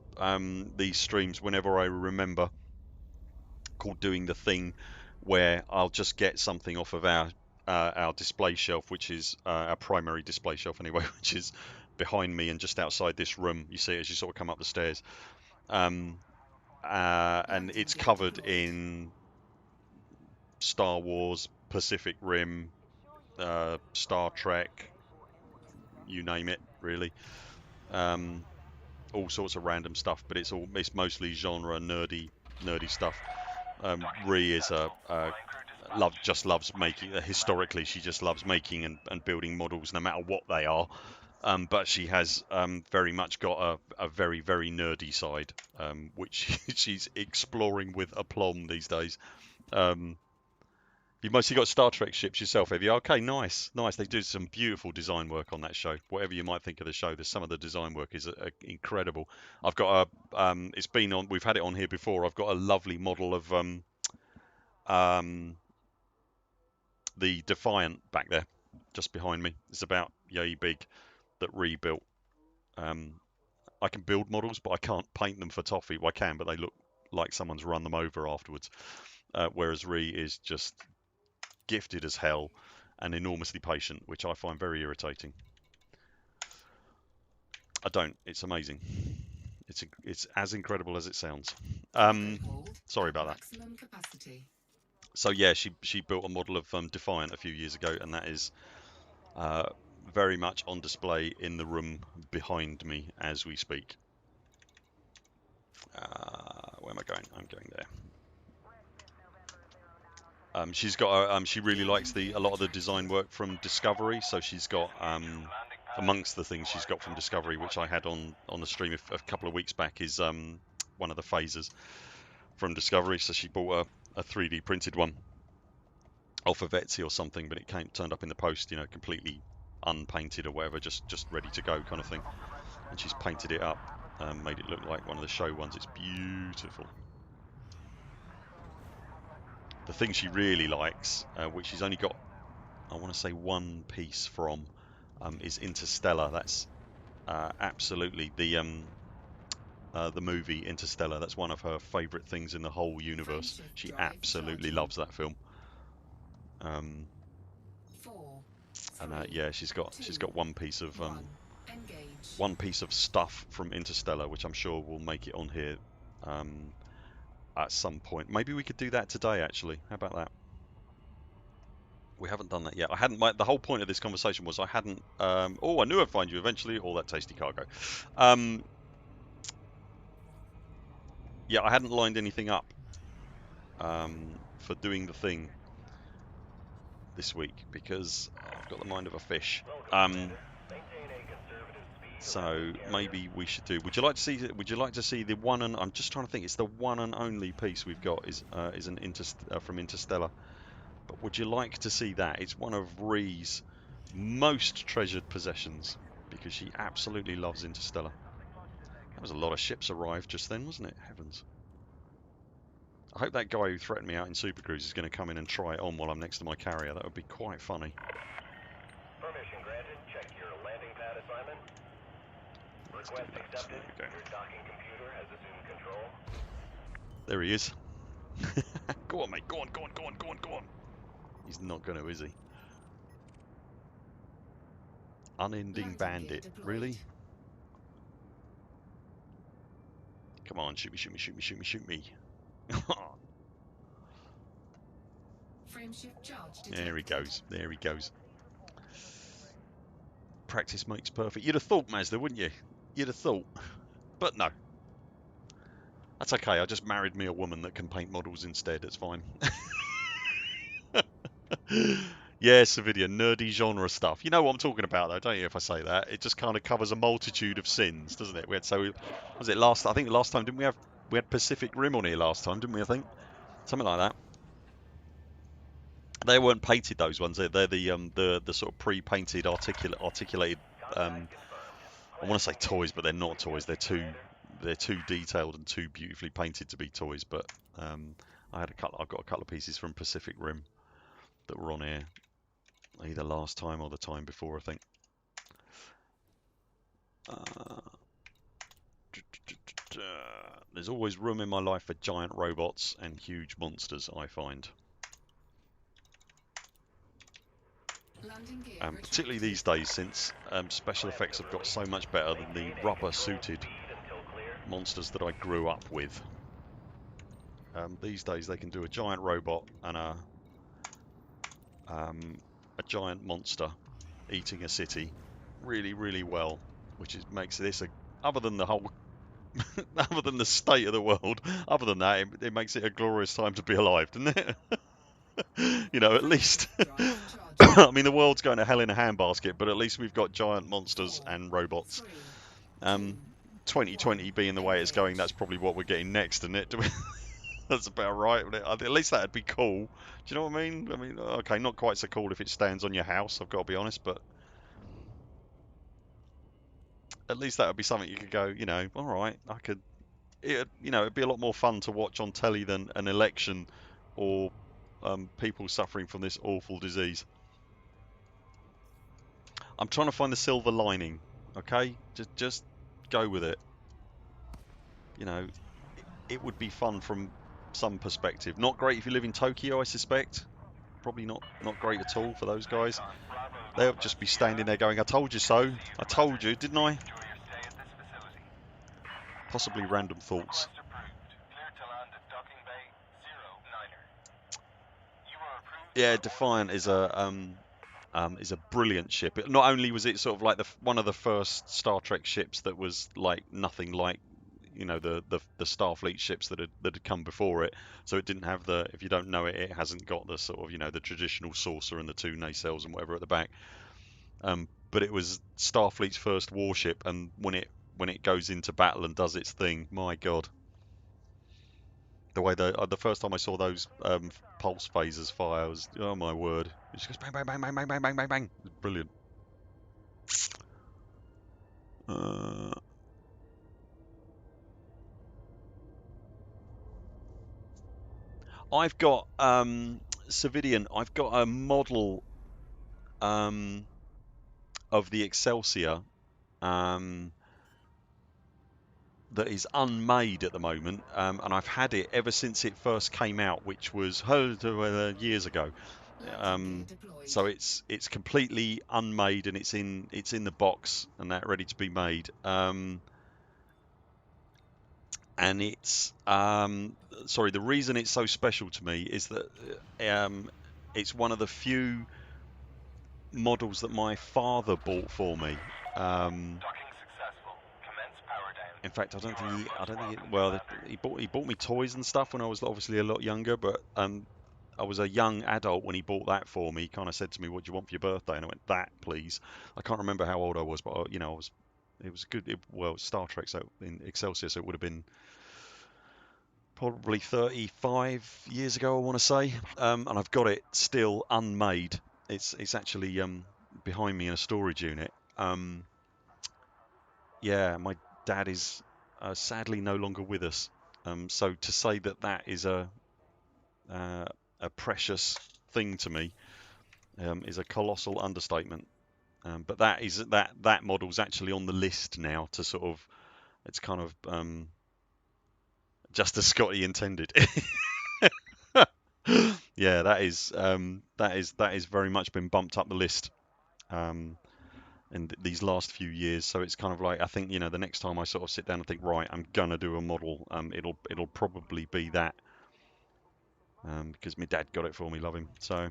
streams whenever I remember, called doing the thing, where I'll just get something off of our display shelf, which is our primary display shelf anyway, which is behind me and just outside this room. You see it as you sort of come up the stairs. And it's covered in Star Wars, Pacific Rim, Star Trek, you name it, really. All sorts of random stuff, but it's mostly genre nerdy stuff. Ree is just loves making. Historically, she just loves making and building models, no matter what they are. But she has very much got a very, very nerdy side, which she's exploring with aplomb these days. You've mostly got Star Trek ships yourself, have you? Okay, nice. They do some beautiful design work on that show. Whatever you might think of the show, some of the design work is incredible. I've got it's been on. We've had it on here before. I've got a lovely model of the Defiant back there, just behind me. It's about yay big, that rebuilt. I can build models, but I can't paint them for toffee. Well, I can, but they look like someone's run them over afterwards. Whereas Ree is just gifted as hell and enormously patient, which I find very irritating. I don't. It's amazing. It's as incredible as it sounds. Sorry about that. So yeah, she built a model of Defiant a few years ago, and that is very much on display in the room behind me as we speak. Where am I going? I'm going there. She's got she really likes a lot of the design work from Discovery, so she's got amongst the things she's got from Discovery, which I had on the stream a couple of weeks back, is one of the phasers from Discovery. So she bought a 3D printed one off of Etsy or something, but it turned up in the post, completely unpainted or whatever, just ready to go kind of thing. And she's painted it up, made it look like one of the show ones. It's beautiful. The thing she really likes, which she's only got, I want to say, one piece from, is Interstellar. That's absolutely the movie Interstellar. That's one of her favourite things in the whole universe. She absolutely loves that film. And yeah, she's got one piece of stuff from Interstellar, which I'm sure will make it on here at some point. Maybe we could do that today, actually. How about that? We haven't done that yet. I hadn't. The whole point of this conversation was I hadn't. Oh, I knew I'd find you eventually. All that tasty cargo. Yeah, I hadn't lined anything up for doing the thing this week because I've got the mind of a fish. So maybe we should do. Would you like to see? Would you like to see the one and? I'm just trying to think. It's the one and only piece we've got is an from Interstellar. But would you like to see that? It's one of Ree's most treasured possessions because she absolutely loves Interstellar. That was a lot of ships arrived just then, wasn't it? Heavens. I hope that guy who threatened me out in Super Cruise is going to come in and try it on while I'm next to my carrier. That would be quite funny. Permission granted. Check your landing pad assignment. Request accepted. Your docking computer has assumed control. There he is. Go on, mate. Go on. He's not going to, is he? Unending Landing gear bandit. deployed. Really? Come on, shoot me, shoot me, shoot me, shoot me, shoot me. Frameshift charge There he detected. goes. There he goes. Practice makes perfect. You'd have thought, Mazda, wouldn't you? You'd have thought. But no. That's okay. I just married me a woman that can paint models instead. It's fine. Yeah, Savidia, nerdy genre stuff. You know what I'm talking about, though, don't you? If I say that, it just kind of covers a multitude of sins, doesn't it? We had was it last? I think last time didn't we had Pacific Rim on here last time, didn't we? I think something like that. They weren't painted, those ones. They're the sort of pre-painted articulated. I want to say toys, but they're not toys. They're too detailed and too beautifully painted to be toys. But I've got a couple of pieces from Pacific Rim that were on here either last time or the time before, I think. There's always room in my life for giant robots and huge monsters, I find. Particularly these days, since special effects have got so much better than the rubber-suited monsters that I grew up with. These days they can do a giant robot and a giant monster eating a city really, really well, which makes this other than the whole, other than the state of the world, other than that, it makes it a glorious time to be alive, doesn't it? You know, at least. I mean, the world's going to hell in a handbasket, but at least we've got giant monsters and robots. 2020 being the way it's going, that's probably what we're getting next, isn't it? That's about right. At least that'd be cool. Do you know what I mean? I mean, okay, not quite so cool if it stands on your house, I've got to be honest, but at least that would be something you could go, you know, all right, it'd be a lot more fun to watch on telly than an election or people suffering from this awful disease. I'm trying to find the silver lining, okay? Just go with it. You know, it would be fun from some perspective. Not great if you live in Tokyo, I suspect. Probably not great at all for those guys. They'll just be standing there going, I told you so. I told you, didn't I? Possibly random thoughts. Yeah, Defiant is a brilliant ship. Not only was it sort of like one of the first Star Trek ships that was like nothing like, you know, the Starfleet ships that had come before it. So it didn't have if you don't know it, it hasn't got the sort of, you know, the traditional saucer and the two nacelles and whatever at the back. But it was Starfleet's first warship, and when it goes into battle and does its thing, my God. The way the first time I saw those pulse phasers fire was, oh my word! It just goes bang bang bang bang bang bang bang bang bang. It's brilliant. I've got Savidian. I've got a model of the Excelsior that is unmade at the moment, and I've had it ever since it first came out, which was years ago. So it's completely unmade, and it's in the box and that ready to be made. And it's sorry, the reason it's so special to me is that it's one of the few models that my father bought for me. In fact, I don't think well, he bought me toys and stuff when I was obviously a lot younger, but I was a young adult when he bought that for me. He kind of said to me, "What do you want for your birthday?" And I went, "That, please." I can't remember how old I was, but you know, it was good. Well, Star Trek, so in Excelsior, so it would have been probably 35 years ago, I want to say. And I've got it still unmade. It's actually behind me in a storage unit. Yeah, my dad is sadly no longer with us. So to say that is a precious thing to me is a colossal understatement. But that model's actually on the list now to sort of, it's kind of just as Scotty intended. Yeah, that is very much been bumped up the list. in these last few years. So it's kind of like, I think, you know, the next time I sort of sit down and think, right, I'm gonna do a model, it'll probably be that, because my dad got it for me, love him. So,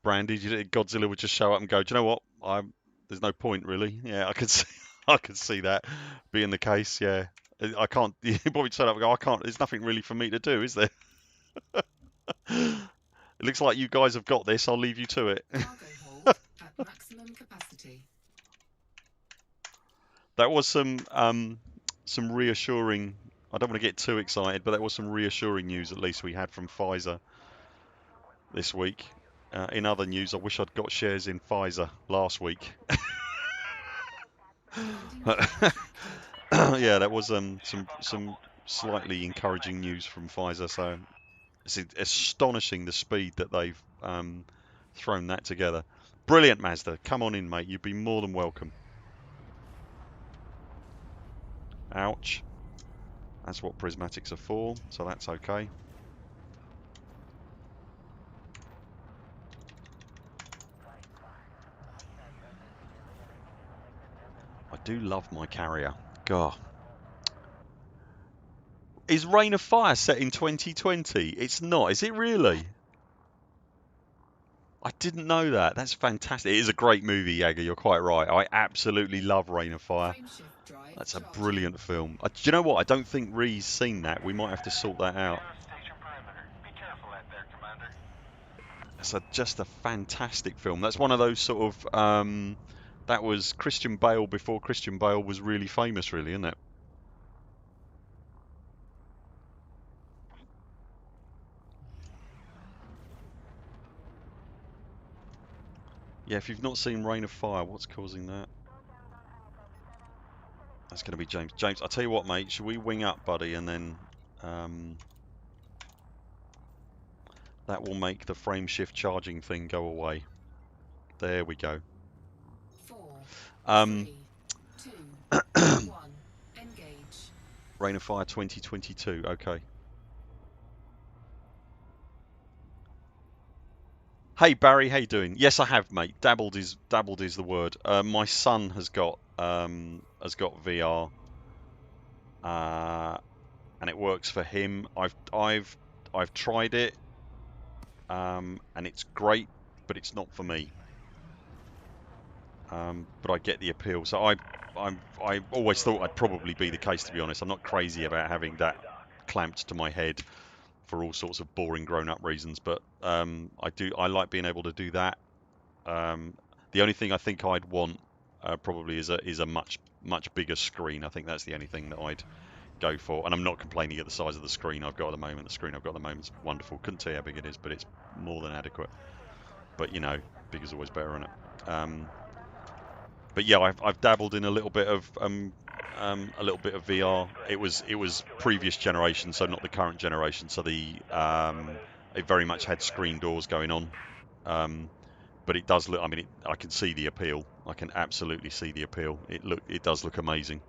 Brandy, Godzilla would just show up and go, do you know what? There's no point really. Yeah, I could see, I could see that being the case. Yeah, I can't. You probably turn up and go, I can't. There's nothing really for me to do, is there? It looks like you guys have got this. I'll leave you to it. Cargo hold at maximum capacity. That was some reassuring. I don't want to get too excited, but that was some reassuring news. At least we had from Pfizer this week. In other news, I wish I'd got shares in Pfizer last week. Yeah, that was some slightly encouraging news from Pfizer. So it's astonishing the speed that they've thrown that together. Brilliant, Mazda. Come on in, mate. You'd be more than welcome. Ouch. That's what prismatics are for, so that's okay. I do love my carrier. God. Is Reign of Fire set in 2020? It's not, is it really? I didn't know that. That's fantastic. It is a great movie, Jaeger. You're quite right. I absolutely love Reign of Fire. That's a brilliant film. Do you know what? I don't think Ree's seen that. We might have to sort that out. It's just a fantastic film. That's one of those sort of... that was Christian Bale before Christian Bale was really famous, really, isn't it? Yeah, if you've not seen Reign of Fire, what's causing that? That's going to be James. James, I'll tell you what, mate. Should we wing up, buddy, and then that will make the frame shift charging thing go away. There we go. 4, 3, 2, 1. Engage. Reign of Fire 2022. Okay. Hey Barry, how you doing? Yes, I have, mate. Dabbled is the word. My son has got VR, and it works for him. I've tried it, and it's great, but it's not for me. But I get the appeal. So I always thought I'd probably be the case, to be honest. I'm not crazy about having that clamped to my head for all sorts of boring grown-up reasons, but I like being able to do that. The only thing I think I'd want probably is a much bigger screen. I think that's the only thing that I'd go for. And I'm not complaining at the size of the screen I've got at the moment. The screen I've got at the moment is wonderful. Couldn't tell you how big it is, but it's more than adequate. But you know, big is always better, isn't it? But yeah, I've dabbled in a little bit of VR. It was previous generation, so not the current generation. So it very much had screen doors going on. But it does look. I mean, I can see the appeal. I can absolutely see the appeal. It does look amazing.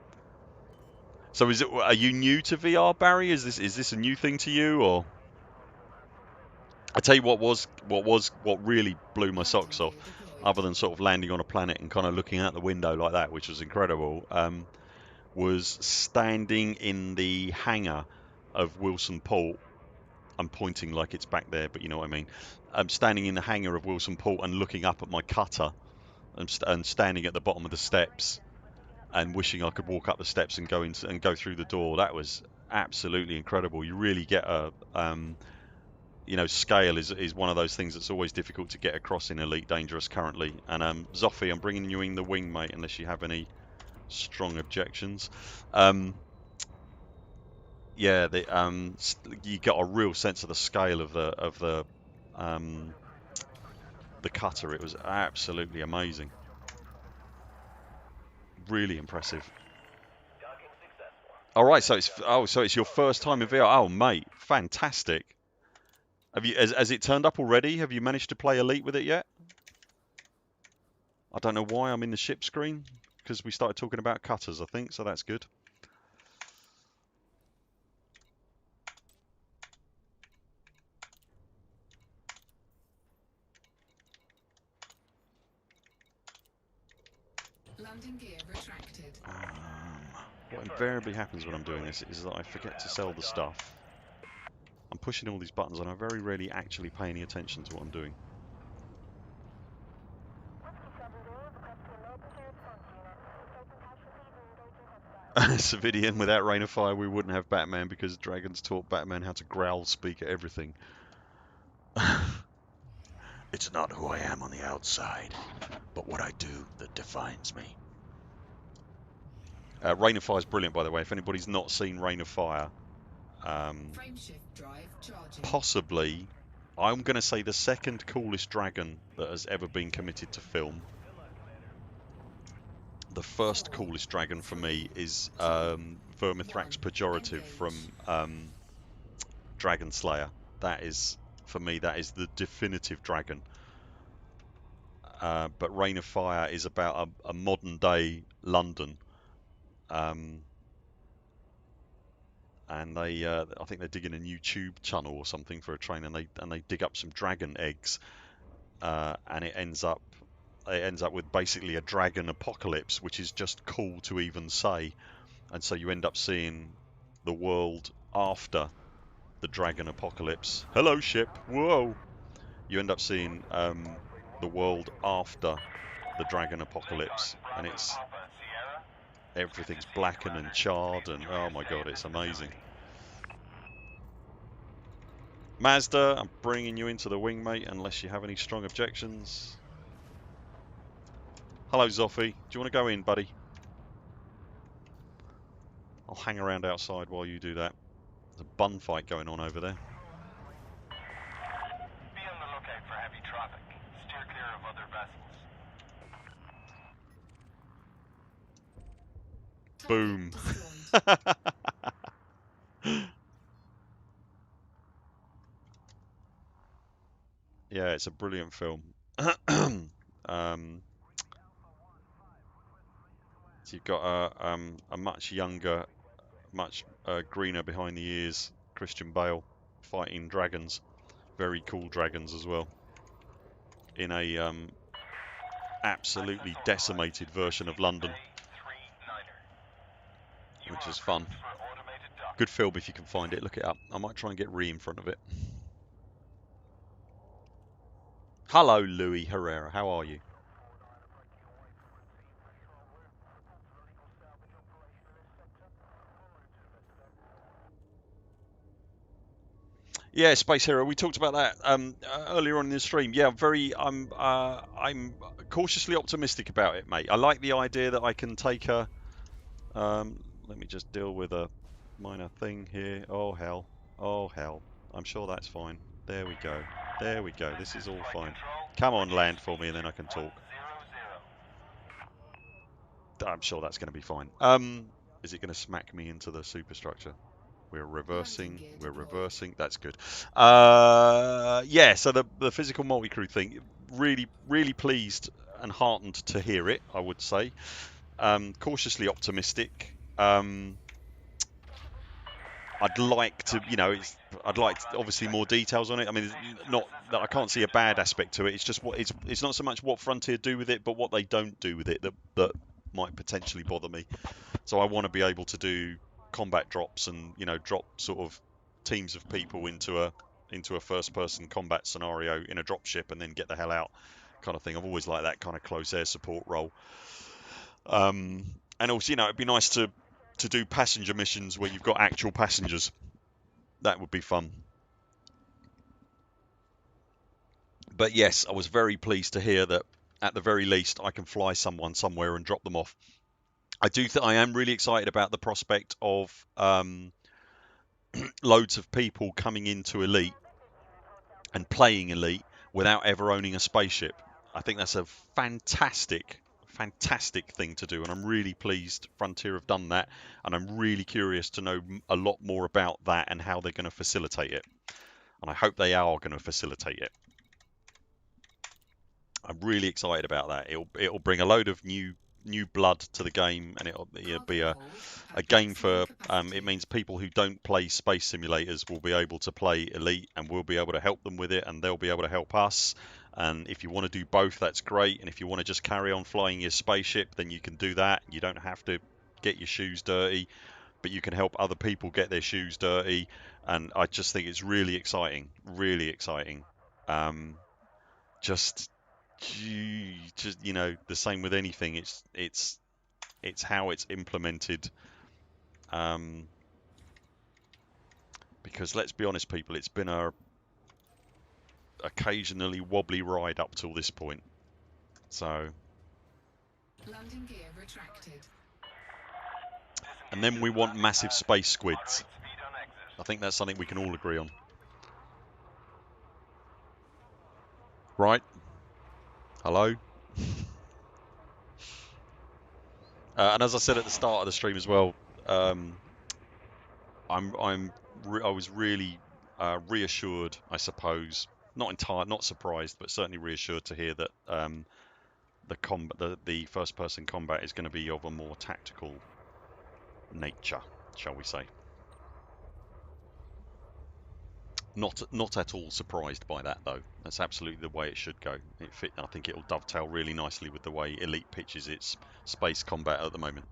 So are you new to VR, Barry? Is this a new thing to you, or? I tell you what really blew my socks off, other than sort of landing on a planet and kind of looking out the window like that, which was incredible, was standing in the hangar of Wilson Port. I'm pointing like it's back there, but you know what I mean. I'm standing in the hangar of Wilson Port and looking up at my cutter and standing at the bottom of the steps and wishing I could walk up the steps and go through the door. That was absolutely incredible. You really get a scale is one of those things that's always difficult to get across in Elite Dangerous currently. And Zoffy, I'm bringing you in the wing, mate, unless you have any strong objections. Yeah, you got a real sense of the scale of the cutter. It was absolutely amazing, really impressive. All right, so it's your first time in VR. Oh, mate, fantastic. Has it turned up already? Have you managed to play Elite with it yet? I don't know why I'm in the ship screen, because we started talking about cutters, I think, so that's good. Landing gear retracted. What invariably happens when I'm doing this is that I forget to sell the stuff. I'm pushing all these buttons and I very rarely actually pay any attention to what I'm doing. Savidian, without Rain of Fire we wouldn't have Batman because dragons taught Batman how to growl, speak at everything. It's not who I am on the outside, but what I do that defines me. Rain of Fire is brilliant, by the way. If anybody's not seen Rain of Fire, Frameshift drive charging. possibly, I'm going to say the second coolest dragon that has ever been committed to film. The first coolest dragon for me is Vermithrax Pejorative from Dragon Slayer. That is, for me, that is the definitive dragon. But Rain of Fire is about a modern day London. And they, I think they're digging a new tube tunnel or something for a train, and they dig up some dragon eggs, and it ends up with basically a dragon apocalypse, which is just cool to even say. And so you end up seeing the world after the dragon apocalypse. Hello, ship. Whoa. You end up seeing the world after the dragon apocalypse, and everything's blackened and charred, and oh my god, it's amazing. Mazda, I'm bringing you into the wing, mate, unless you have any strong objections. Hello, Zoffy. Do you want to go in, buddy? I'll hang around outside while you do that. There's a bun fight going on over there. Be on the lookout for heavy traffic. Steer clear of other vessels. Boom. Yeah, it's a brilliant film. So you've got a much younger, much greener behind the ears Christian Bale fighting dragons, very cool dragons as well, in a absolutely decimated version of London, which is fun. Good film if you can find it. Look it up. I might try and get Ree in front of it. Hello, Louis Herrera. How are you? Yeah, Space Hero. We talked about that earlier on in the stream. Yeah, I'm cautiously optimistic about it, mate. I like the idea that I can take her. Let me just deal with a minor thing here. Oh hell! Oh hell! I'm sure that's fine. There we go. There we go. This is all fine. Come on, land for me, and then I can talk. I'm sure that's going to be fine. Is it going to smack me into the superstructure? We're reversing. We're reversing. That's good. Yeah. So the physical multi-crew thing. Really pleased and heartened to hear it. I would say. Cautiously optimistic. I'd like to, I'd like obviously more details on it. I mean, not that I can't see a bad aspect to it. It's just it's not so much what Frontier do with it, but what they don't do with it that might potentially bother me. So I want to be able to do combat drops and drop sort of teams of people into a first-person combat scenario in a dropship and then get the hell out, kind of thing. I've always liked that kind of close air support role. And also, it'd be nice to do passenger missions where you've got actual passengers. That would be fun. But yes, I was very pleased to hear that at the very least I can fly someone somewhere and drop them off. I am really excited about the prospect of loads of people coming into Elite and playing Elite without ever owning a spaceship. I think that's a fantastic thing to do, and I'm really pleased Frontier have done that, and I'm really curious to know a lot more about that and how they're going to facilitate it, and I hope they are going to facilitate it. I'm really excited about that. It'll bring a load of new blood to the game, and it'll be a game for it means people who don't play space simulators will be able to play Elite, and we'll be able to help them with it, and they'll be able to help us. And if you want to do both, that's great. And if you want to just carry on flying your spaceship, then you can do that. You don't have to get your shoes dirty, but you can help other people get their shoes dirty. And I just think it's really exciting, really exciting. Just you know, the same with anything. It's how it's implemented. Because let's be honest, people, it's been a occasionally wobbly ride up till this point. So, Landing gear retracted. and then we want massive space squids. I think that's something we can all agree on. Right? Hello? And as I said at the start of the stream as well, I was really reassured, I suppose, not surprised, but certainly reassured to hear that the first-person combat is going to be of a more tactical nature, shall we say? Not at all surprised by that, though. That's absolutely the way it should go. I think it'll dovetail really nicely with the way Elite pitches its space combat at the moment.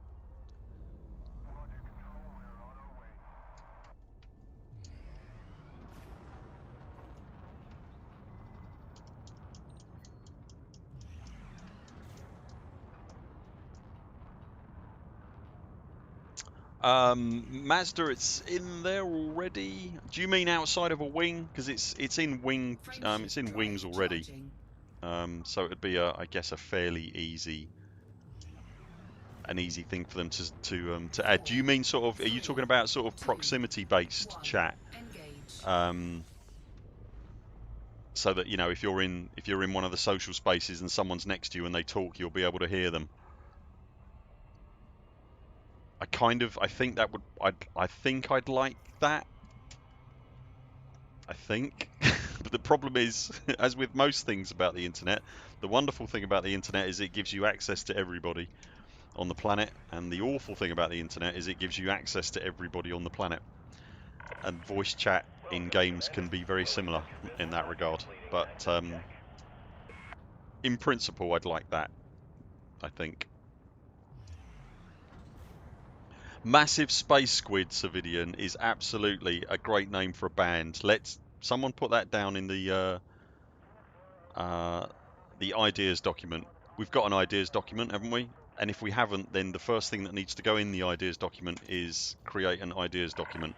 Mazda, it's in there already. Do you mean outside of a wing? Because it's in wing. It's in wings already. So it'd be I guess a fairly easy thing for them to add. Do you mean sort of? Are you talking about sort of proximity-based chat? So that, you know, if you're in one of the social spaces and someone's next to you and they talk, you'll be able to hear them. I think that would, I think I'd like that. I think. But the problem is, as with most things about the internet, the wonderful thing about the internet is it gives you access to everybody on the planet, and the awful thing about the internet is it gives you access to everybody on the planet. And voice chat in games can be very similar in that regard. But in principle, I'd like that, I think. Massive Space Squid, Savidian, is absolutely a great name for a band. Let's someone put that down in the ideas document. We've got an ideas document, haven't we? And if we haven't, then the first thing that needs to go in the ideas document is create an ideas document.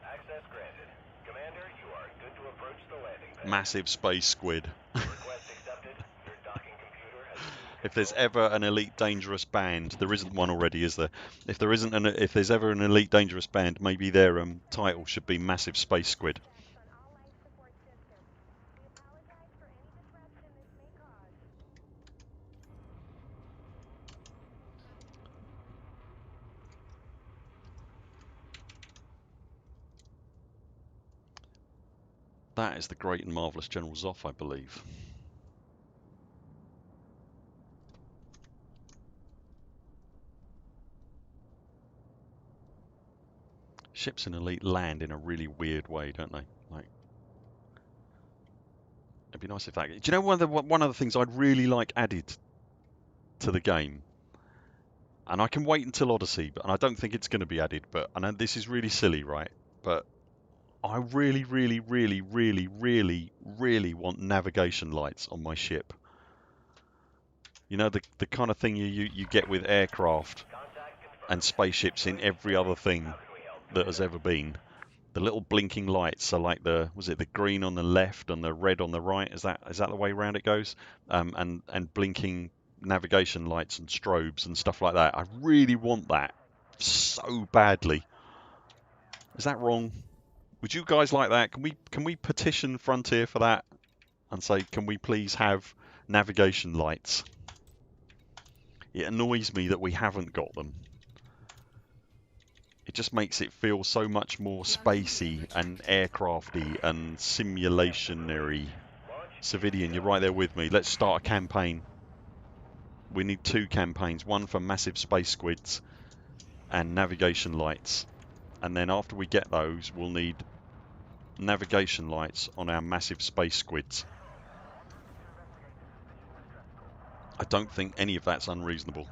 Access granted. Commander, you are good to approach the landing pad. Massive Space Squid. Request accepted. Your docking computer has assumed If there's ever an Elite Dangerous band, there isn't one already, is there? If there's ever an Elite Dangerous band, maybe their title should be Massive Space Squid. That is the great and marvellous General Zoff, I believe. Ships in Elite land in a really weird way, don't they? Like, it'd be nice if that. Do you know one of the things I'd really like added to the game? And I can wait until Odyssey, and I don't think it's going to be added. But I know this is really silly, right? But I really, really, really, really, really, really want navigation lights on my ship. You know, the kind of thing you get with aircraft and spaceships in every other thing that has ever been. The little blinking lights are like the green on the left and the red on the right? Is that the way around it goes? And blinking navigation lights and strobes and stuff like that. I really want that so badly. Is that wrong? Would you guys like that? Can we petition Frontier for that and say, can we please have navigation lights? It annoys me that we haven't got them. It just makes it feel so much more spacey and aircrafty and simulationary. Savidian, you're right there with me. Let's start a campaign. We need 2 campaigns, one for massive space squids and navigation lights. And then after we get those, we'll need navigation lights on our massive space squids. I don't think any of that's unreasonable.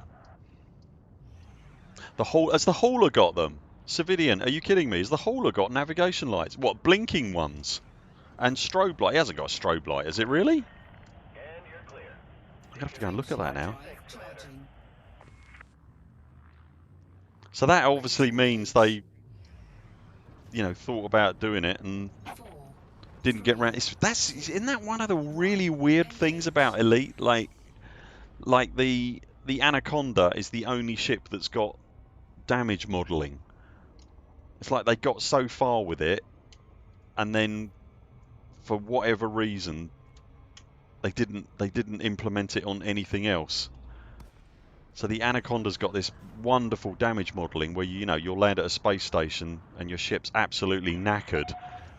Has the hauler got them? Civilian, are you kidding me? Has the hauler got navigation lights? What, blinking ones? And strobe light? He hasn't got a strobe light, is it really? And you're clear. I'm going to have to go and look at that now. Charging. So that obviously means they, you know, thought about doing it and 4, didn't get around. Isn't that one of the really weird things about Elite? Like the Anaconda is the only ship that's got damage modelling. It's like they got so far with it, and then for whatever reason, they didn't implement it on anything else. So the Anaconda's got this wonderful damage modelling where you'll land at a space station and your ship's absolutely knackered,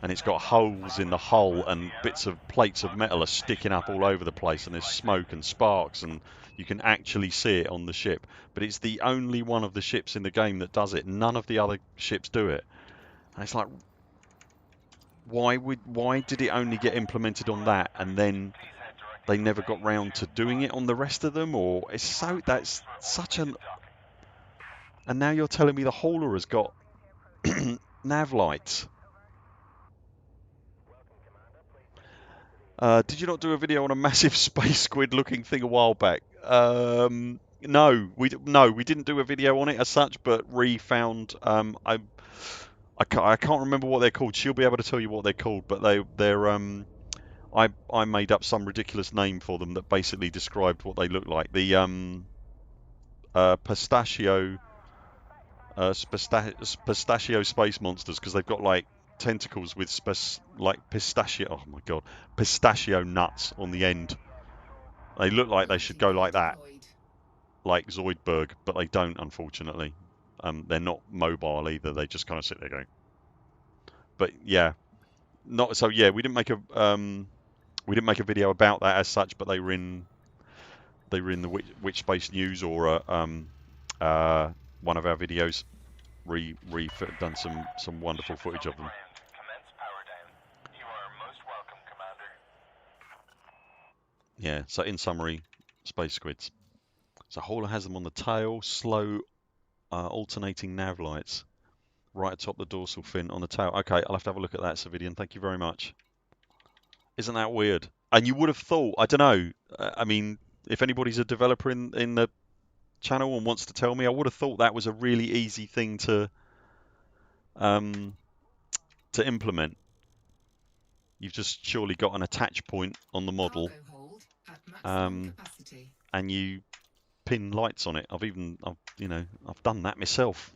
and it's got holes in the hull and bits of plates of metal are sticking up all over the place, and there's smoke and sparks, and you can actually see it on the ship. But it's the only one of the ships in the game that does it. None of the other ships do it. And it's like, why did it only get implemented on that, and then they never got round to doing it on the rest of them? Or that's such an... And now you're telling me the hauler has got nav lights. Did you not do a video on a massive space squid looking thing a while back? No, we didn't do a video on it as such, but Ree found... I can't remember what they're called. She'll be able to tell you what they're called, but they're I made up some ridiculous name for them that basically described what they look like. The pistachio space monsters, because they've got like tentacles with like pistachio. Oh my god, pistachio nuts on the end. They look like they should go like that, like Zoidberg, but they don't, unfortunately. They're not mobile either. They just kind of sit there going. But yeah, not so. Yeah, we didn't make a video about that as such, but they were in the Witch Space News or one of our videos. Done some wonderful footage of them. Yeah. So in summary, space squids. So hauler has them on the tail, slow, alternating nav lights, right atop the dorsal fin on the tail. Okay, I'll have to have a look at that, Savidian. Thank you very much. Isn't that weird? And you would have thought, I don't know, I mean, if anybody's a developer in the channel and wants to tell me, I would have thought that was a really easy thing to implement. You've just surely got an attach point on the model, and you pin lights on it. I've done that myself.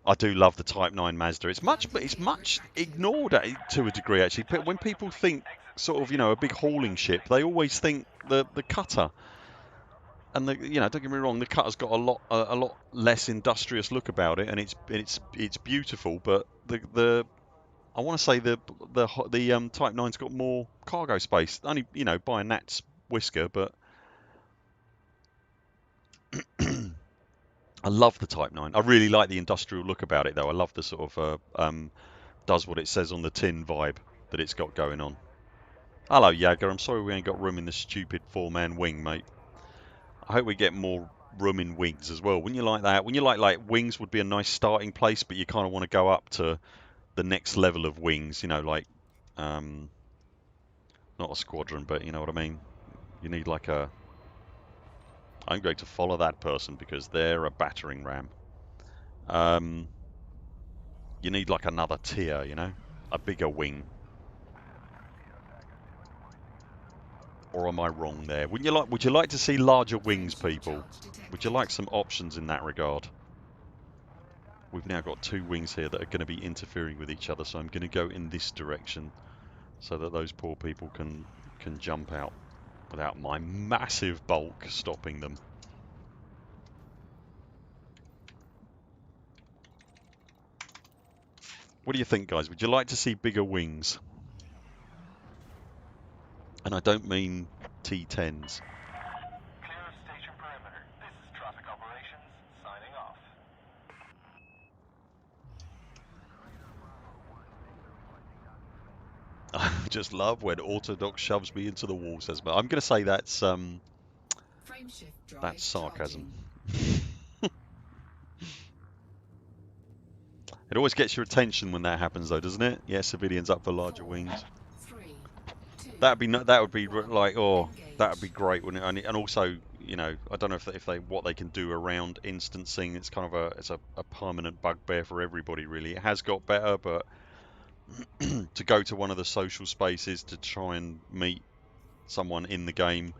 I do love the Type 9 Mazda. It's much ignored to a degree, actually. When people think sort of, a big hauling ship, they always think the cutter. And don't get me wrong, the cutter's got a lot less industrious look about it, and it's beautiful. But I want to say the Type 9's got more cargo space, only by a gnat's whisker. But I love the Type 9. I really like the industrial look about it, though. I love the sort of does what it says on the tin vibe that it's got going on. Hello, Jagger. I'm sorry we ain't got room in the stupid 4-man wing, mate. I hope we get more room in wings as well. Wouldn't you like that? Wouldn't you like wings would be a nice starting place, but you kind of want to go up to the next level of wings, like not a squadron, but you know what I mean? You need like a... I'm going to follow that person because they're a battering ram. You need like another tier, a bigger wing. Or am I wrong there? Would you like to see larger wings, people? Would you like some options in that regard? We've now got 2 wings here that are going to be interfering with each other, so I'm going to go in this direction so that those poor people can jump out without my massive bulk stopping them. What do you think, guys? Would you like to see bigger wings? And I don't mean T10s. Clear station perimeter. This is traffic operations signing off. just love when Orthodox shoves me into the wall, says Matt. I'm going to say that's Frameshift drive that's sarcasm. charging. It always gets your attention when that happens, though, doesn't it? Yeah, civilians up for larger 4, wings. 3, 2, That would be 1. like, oh, that would be Engage. great, wouldn't it? And also, you know, I don't know if they what they can do around instancing. It's kind of a permanent bugbear for everybody, really. It has got better, but to go to one of the social spaces to try and meet someone in the game,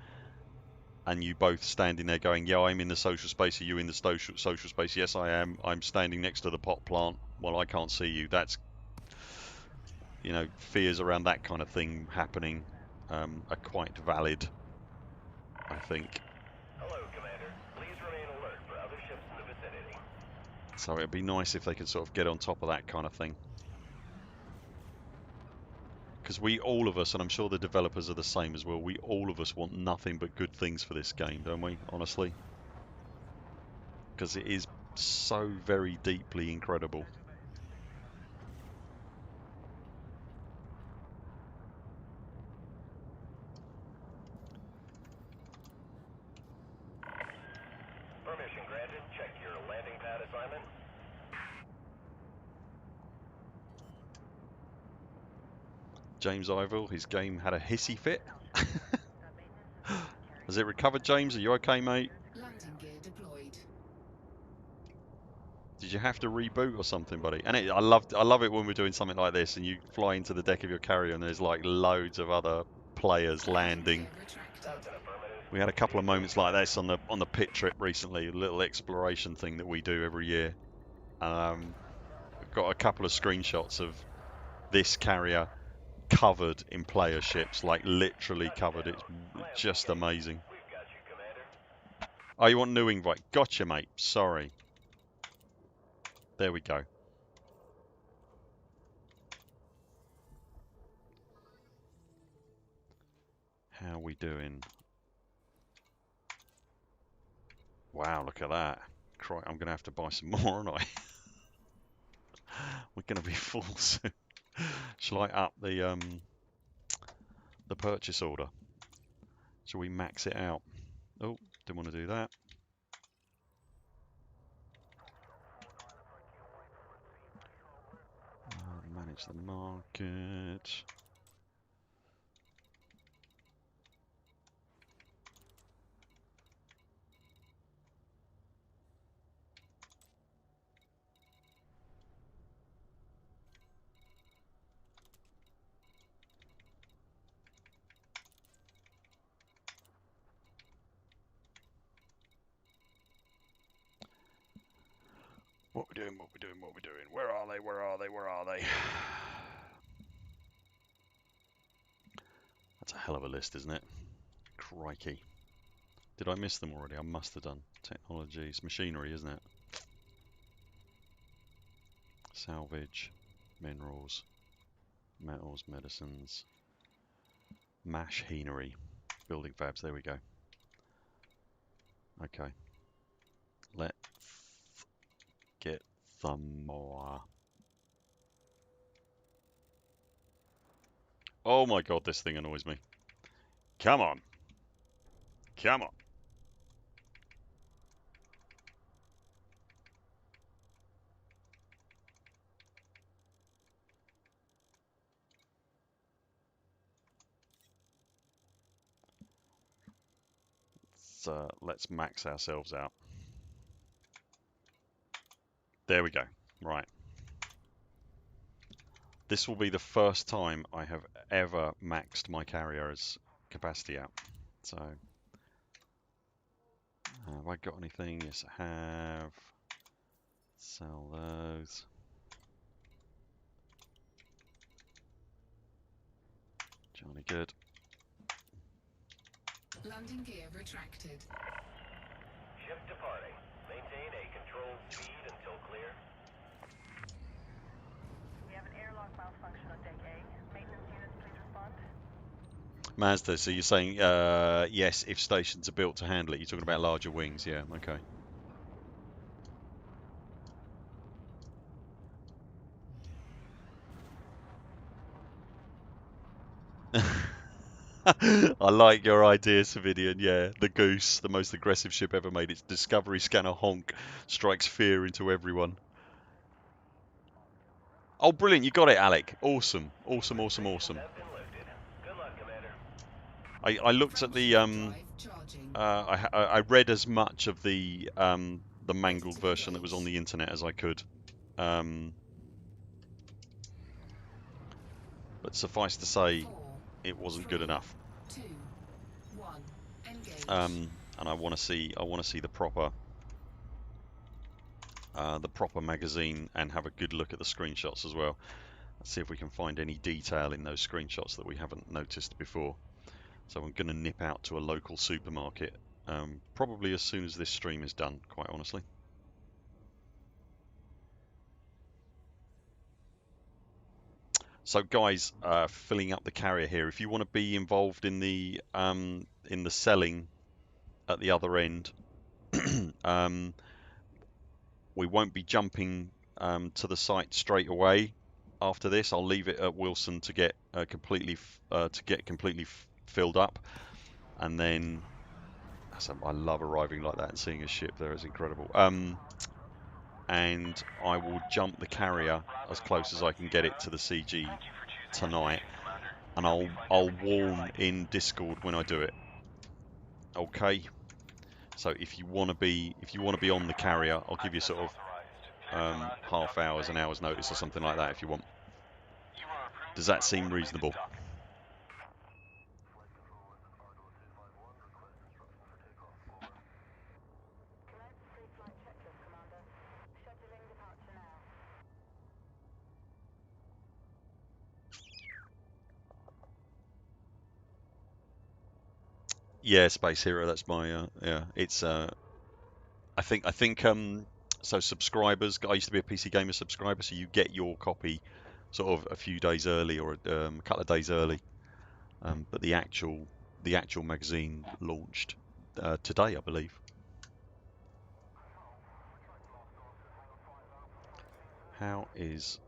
and you both standing there going, yeah, I'm in the social space, are you in the social space? Yes, I am. I'm standing next to the pot plant. Well, I can't see you. That's, you know, fears around that kind of thing happening are quite valid, I think. Hello, Commander. Please remain alert for other ships in the vicinity. So it'd be nice if they could sort of get on top of that kind of thing. Because we, all of us, and I'm sure the developers are the same as well, we all of us want nothing but good things for this game, don't we, honestly? Because it is so very deeply incredible. Permission granted. Check your landing pad assignment. James Ivell, his game had a hissy fit. Has it recovered, James? Are you okay, mate? Landing gear deployed. Did you have to reboot or something, buddy? And I love it when we're doing something like this and you fly into the deck of your carrier and there's like loads of other players landing. That's an affirmative. We had a couple of moments like this on the pit trip recently, a little exploration thing that we do every year. We've got a couple of screenshots of this carrier covered in player ships, like literally covered. It's just amazing. We've got you, Commander. Oh, you want new invite? Gotcha, mate. Sorry. There we go. How we doing? Wow, look at that. Crikey, I'm going to have to buy some more, aren't I? We're going to be full soon. Shall I up the purchase order? Shall we max it out? Oh, didn't want to do that. Manage the market. What we doing? What we doing? What we doing? Where are they? Where are they? Where are they? That's a hell of a list, isn't it? Crikey. Did I miss them already? I must have done. Technologies, machinery, isn't it? Salvage, minerals, metals, medicines, machinery, building fabs. There we go. Okay. Let's get some more. Oh my god, this thing annoys me. Come on. Come on. Let's max ourselves out. There we go. Right. This will be the first time I have ever maxed my carrier's capacity out. So, have I got anything? Yes, I have. Sell those. Johnny good. Landing gear retracted. Ship departing. Maintain a controlled speed until clear. We have an airlock malfunction on deck A. Maintenance units, please respond. Mazda, so you're saying, yes, if stations are built to handle it. You're talking about larger wings, yeah, okay. I like your idea, Savidian. Yeah, the Goose, the most aggressive ship ever made. Its Discovery scanner honk strikes fear into everyone. Oh, brilliant! You got it, Alec. Awesome, awesome, awesome, awesome. Have been lifted. Good luck, Commander. I looked at the Drive charging. I read as much of the mangled to version that was on engage. the internet as I could. But suffice to say, 4, it wasn't 3, good enough. 2, 1. Engage. And I want to see the proper magazine and have a good look at the screenshots as well. Let's see if we can find any detail in those screenshots that we haven't noticed before. So I'm going to nip out to a local supermarket, probably as soon as this stream is done, quite honestly. So guys, filling up the carrier here. If you want to be involved in the selling at the other end, we won't be jumping to the site straight away. After this, I'll leave it at Wilson to get completely filled up, and then I love arriving like that and seeing a ship there. It's incredible. And I will jump the carrier as close as I can get it to the CG tonight, and I'll warn in Discord when I do it. Okay. So if you want to be on the carrier, I'll give you sort of half hours, an hour's notice or something like that if you want. Does that seem reasonable? Yeah, Space Hero. That's my yeah. It's I think so subscribers. I used to be a PC Gamer subscriber, so you get your copy sort of a few days early or a couple of days early. But the actual magazine launched today, I believe. How is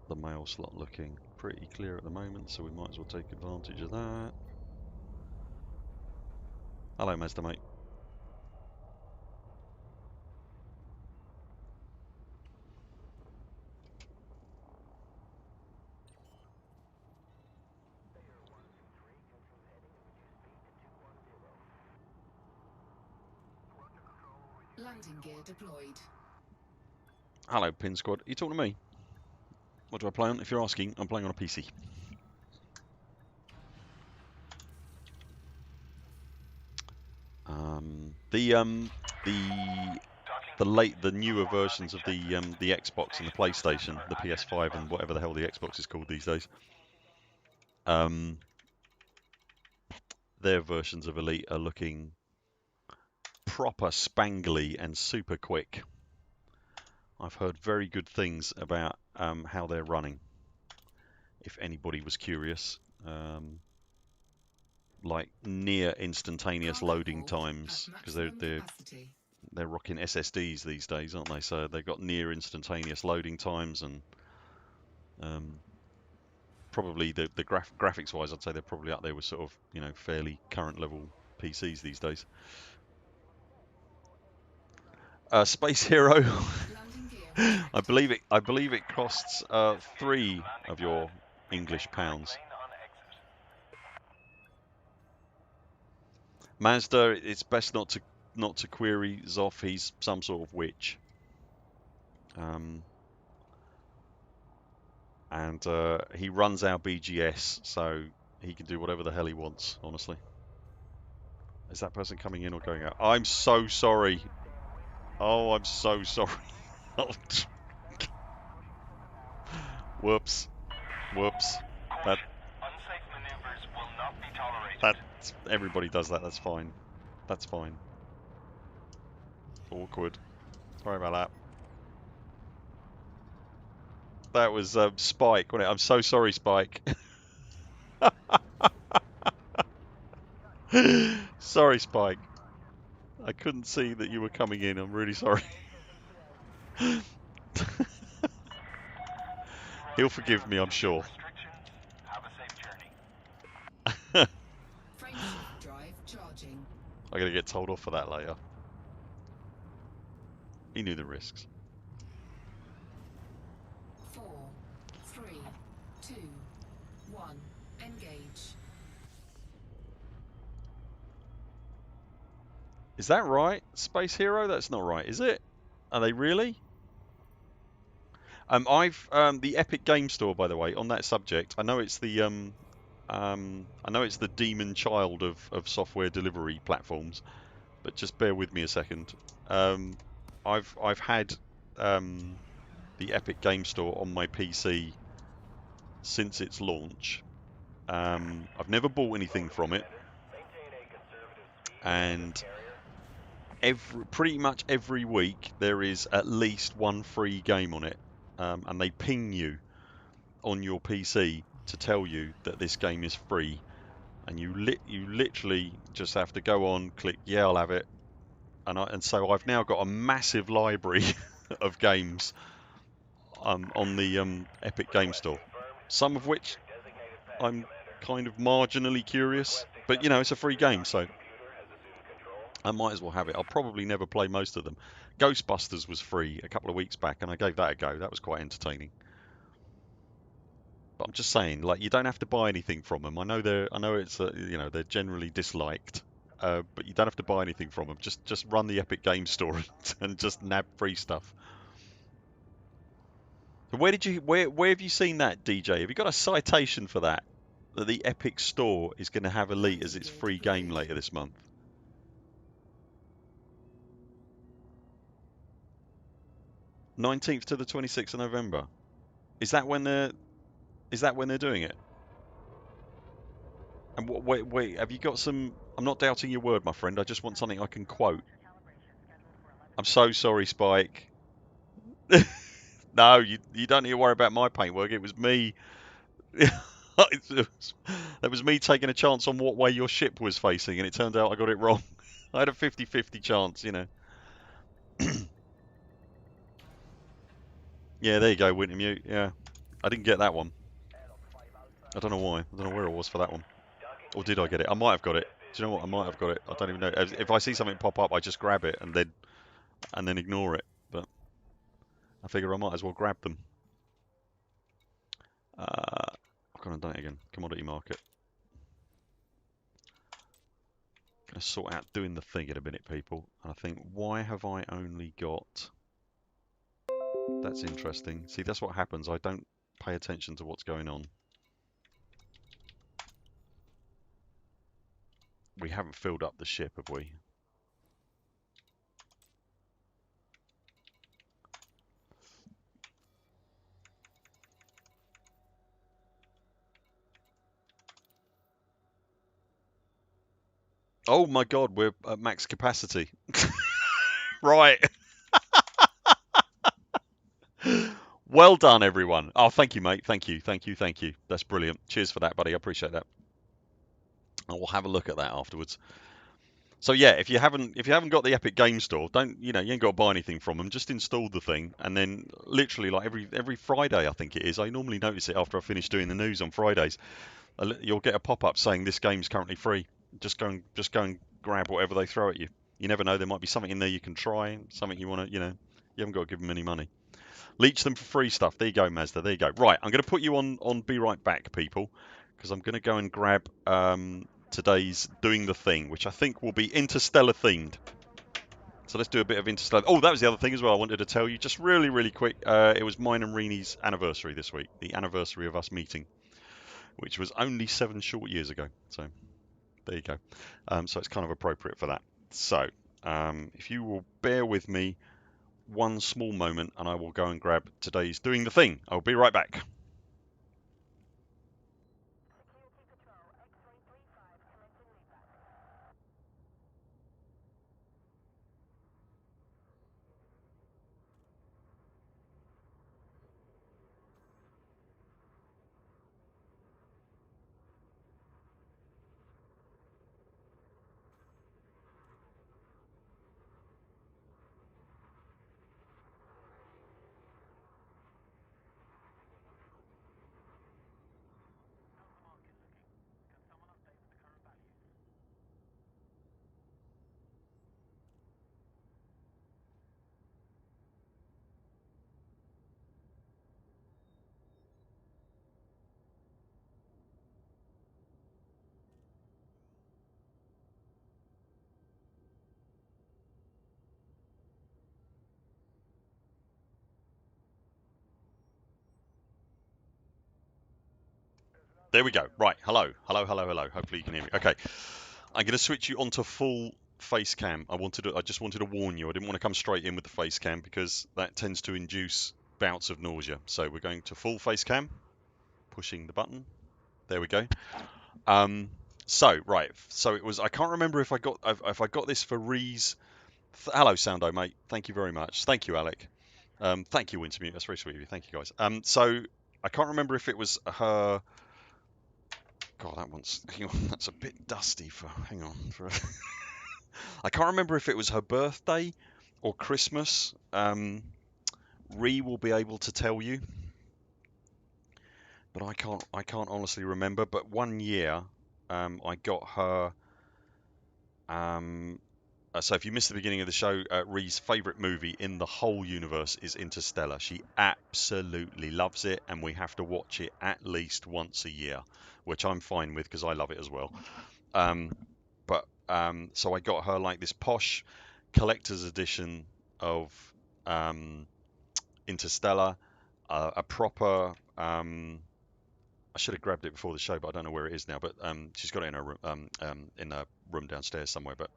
the mail slot looking? Pretty clear at the moment, so we might as well take advantage of that. Hello, Mazda mate. Landing gear deployed. Hello, Pin Squad. Are you talking to me? What do I play on? If you're asking, I'm playing on a PC. The newer versions of the Xbox and the PlayStation, the PS5 and whatever the hell the Xbox is called these days. Their versions of Elite are looking proper spangly and super quick. I've heard very good things about how they're running. If anybody was curious, like near instantaneous loading times, because they're rocking SSDs these days, aren't they? So they've got near instantaneous loading times, and probably the graphics wise, I'd say they're probably up there with sort of fairly current level PCs these days. Space Hero. I believe it costs 3 of your English pounds. Mazda, it's best not to query Zoff. He's some sort of witch. And he runs our BGS, so he can do whatever the hell he wants, honestly. Is that person coming in or going out? I'm so sorry. Oh, I'm so sorry. Whoops. Whoops. Unsafe maneuvers will not be tolerated. Everybody does that. That's fine. That's fine. Awkward. Sorry about that. That was Spike, wasn't it? I'm so sorry, Spike. Sorry, Spike. I couldn't see that you were coming in. I'm really sorry. He'll forgive me, I'm sure. I'm going to get told off for that later. He knew the risks. 4, 3, 2, 1. Engage. Is that right? Space Hero? That's not right, is it? Are they really? The Epic Game Store, by the way, on that subject. I know it's the I know it's the demon child of software delivery platforms, but just bear with me a second. I've had the Epic Game Store on my PC since its launch. I've never bought anything from it, and pretty much every week there is at least one free game on it, and they ping you on your PC to tell you that this game is free, and you literally just have to go on, click yeah, I'll have it, and so I've now got a massive library of games on the Epic Game Store, some of which I'm kind of marginally curious, but you know, it's a free game, so I might as well have it. I'll probably never play most of them. Ghostbusters was free a couple of weeks back, and I gave that a go. That was quite entertaining. But I'm just saying, like, you don't have to buy anything from them. I know it's you know, they're generally disliked, but you don't have to buy anything from them. Just run the Epic Game Store and just nab free stuff. So where have you seen that, DJ? Have you got a citation for that? That the Epic Store is going to have Elite as its free game later this month? 19th to the 26th of November. Is that when they're doing it? And wait, have you got some? I'm not doubting your word, my friend. I just want something I can quote. I'm so sorry, Spike. No, you don't need to worry about my paintwork. It was me. That was me taking a chance on what way your ship was facing, and it turned out I got it wrong. I had a 50-50 chance, you know. Yeah, there you go, Wintermute. Yeah, I didn't get that one. I don't know why. I don't know where it was for that one. Or did I get it? I might have got it. Do you know what? I might have got it. I don't even know. If I see something pop up, I just grab it and then ignore it. But I figure I might as well grab them. I've gone and done it again. Commodity market. Gonna sort out doing the thing in a minute, people. And I think, why have I only got? That's interesting. See, that's what happens. I don't pay attention to what's going on. We haven't filled up the ship, have we? Oh my God, we're at max capacity. Right. Well done, everyone. Oh, thank you, mate. Thank you. That's brilliant. Cheers for that, buddy. I appreciate that. And we'll have a look at that afterwards. So yeah, if you haven't got the Epic Game Store, you ain't got to buy anything from them. Just install the thing, and then literally like every Friday, I think it is. I normally notice it after I finish doing the news on Fridays. You'll get a pop-up saying this game's currently free. Just go and grab whatever they throw at you. You never know, there might be something in there you can try, something you want to, you haven't got to give them any money. Leech them for free stuff. There you go, Mazda. There you go. Right, I'm going to put you on Be Right Back, people, because I'm going to go and grab today's Doing the Thing, which I think will be Interstellar themed. So let's do a bit of Interstellar. Oh, that was the other thing as well I wanted to tell you, just really, really quick. It was mine and Reenie's anniversary this week, the anniversary of us meeting, which was only 7 short years ago. So there you go. So it's kind of appropriate for that. So if you will bear with me one small moment, and I will go and grab today's Doing the Thing. I'll be right back. There we go. Right. Hello. Hello. Hello. Hello. Hopefully you can hear me. Okay. I'm going to switch you onto full face cam. I just wanted to warn you. I didn't want to come straight in with the face cam because that tends to induce bouts of nausea. So we're going to full face cam. Pushing the button. There we go. So right. So it was. I can't remember if I got this for Ree's. Hello, Soundo, mate. Thank you very much. Thank you, Alec. Thank you, Wintermute. That's very sweet of you. Thank you, guys. So I can't remember if it was her. God, that one's. Hang on, that's a bit dusty for. Hang on. I can't remember if it was her birthday or Christmas. Ree will be able to tell you, but I can't. I can't honestly remember. But one year, I got her. So if you missed the beginning of the show, Ree's favourite movie in the whole universe is Interstellar. She absolutely loves it, and we have to watch it at least once a year, which I'm fine with because I love it as well. So I got her like this posh collector's edition of Interstellar, a proper. I should have grabbed it before the show, but I don't know where it is now. But she's got it in her room, in a room downstairs somewhere. But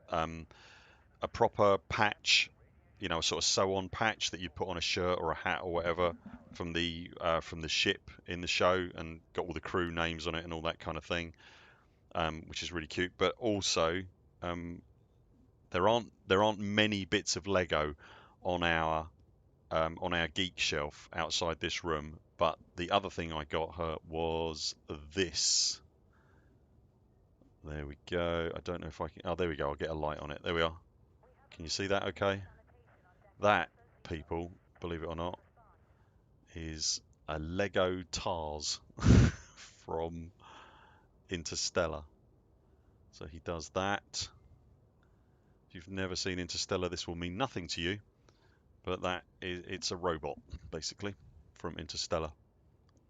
a proper patch, you know, a sort of sew-on patch that you put on a shirt or a hat or whatever from the ship in the show, and got all the crew names on it and all that kind of thing, which is really cute. But also, there aren't many bits of Lego on our geek shelf outside this room. But the other thing I got her was this. There we go. I don't know if I can. Oh, there we go. I'll get a light on it. There we are. Can you see that? Okay. That, people, believe it or not, is a Lego TARS from Interstellar. So he does that. If you've never seen Interstellar, this will mean nothing to you, but it's a robot, basically, from Interstellar.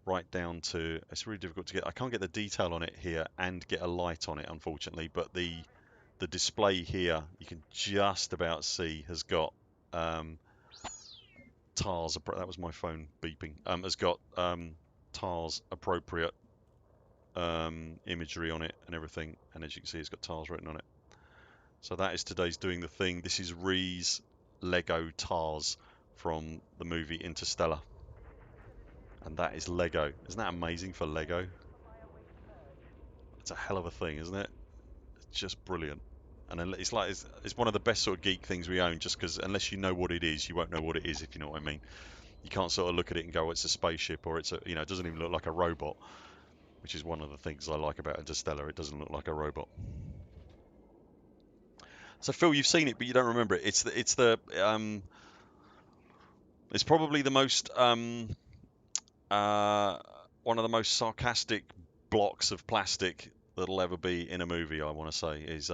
Right down to, it's really difficult to get, I can't get the detail on it here and get a light on it, unfortunately, but the display here, you can just about see, has got TARS, that was my phone beeping, has got TARS appropriate imagery on it and everything, and as you can see, it's got TARS written on it. So that is today's Doing the Thing. This is Ree's Lego TARS from the movie Interstellar, and that is Lego. Isn't that amazing for Lego? It's a hell of a thing, isn't it? It's just brilliant. And it's like it's one of the best sort of geek things we own, just because unless you know what it is, you won't know what it is, if you know what I mean. You can't sort of look at it and go, oh, it's a spaceship, or it's a, you know, it doesn't even look like a robot, which is one of the things I like about Interstellar. It doesn't look like a robot. So Phil, you've seen it, but you don't remember it. It's probably the most one of the most sarcastic blocks of plastic that'll ever be in a movie. I want to say is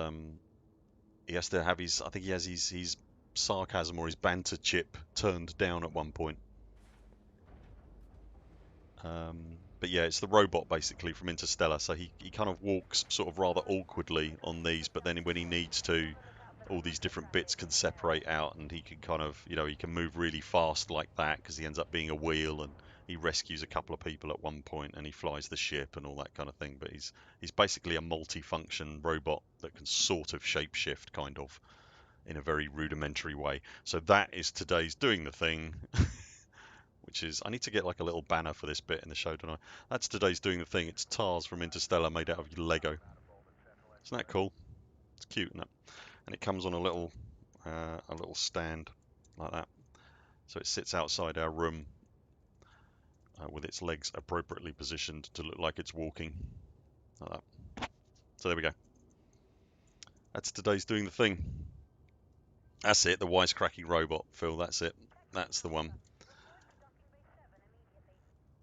he has to have his, I think he has his sarcasm or his banter chip turned down at one point. But yeah, it's the robot basically from Interstellar. So he kind of walks sort of rather awkwardly on these, but then when he needs to, all these different bits can separate out, and he can kind of, you know, he can move really fast like that because he ends up being a wheel, and he rescues a couple of people at one point, and he flies the ship and all that kind of thing. But he's basically a multi-function robot that can sort of shapeshift, kind of, in a very rudimentary way. So that is today's Doing the Thing. Which is, I need to get like a little banner for this bit in the show, don't I? That's today's Doing the Thing. It's TARS from Interstellar made out of Lego. Isn't that cool? It's cute, isn't it? And it comes on a little stand like that. So it sits outside our room with its legs appropriately positioned to look like it's walking like that. So there we go. That's today's Doing the Thing. That's it, the wisecracking robot, Phil. That's it. That's the one.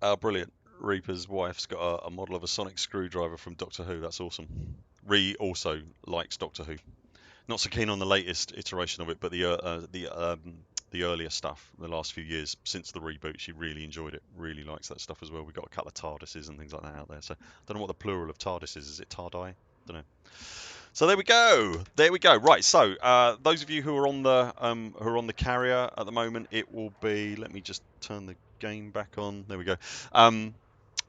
Oh, brilliant. Reaper's wife's got a model of a sonic screwdriver from Doctor Who. That's awesome. Ree also likes Doctor Who. Not so keen on the latest iteration of it, but the earlier stuff, the last few years since the reboot, she really enjoyed it. Really likes that stuff as well. We've got a couple of TARDISes and things like that out there. So I don't know what the plural of TARDIS is. Is it TARDI? Don't know. So there we go. There we go. Right. So those of you who are on the carrier at the moment, it will be. Let me just turn the game back on. There we go.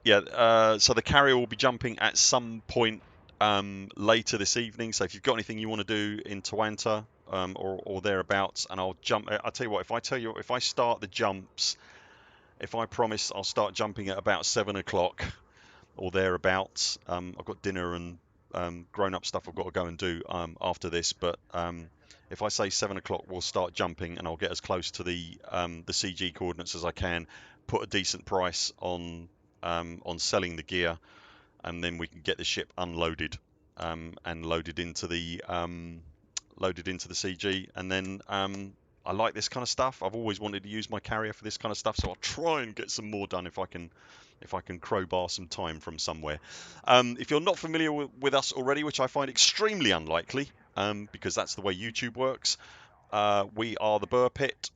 Yeah, so the carrier will be jumping at some point later this evening. So if you've got anything you want to do in Tawanta or thereabouts, and I'll jump. I'll tell you what. If I start the jumps, if I promise I'll start jumping at about 7 o'clock or thereabouts. I've got dinner and grown-up stuff I've got to go and do after this, but if I say 7 o'clock, we'll start jumping, and I'll get as close to the CG coordinates as I can. Put a decent price on selling the gear, and then we can get the ship unloaded and loaded into the CG, and then I like this kind of stuff. I've always wanted to use my carrier for this kind of stuff, so I'll try and get some more done if I can crowbar some time from somewhere. If you're not familiar with us already, which I find extremely unlikely, because that's the way YouTube works, we are the Buur Pit,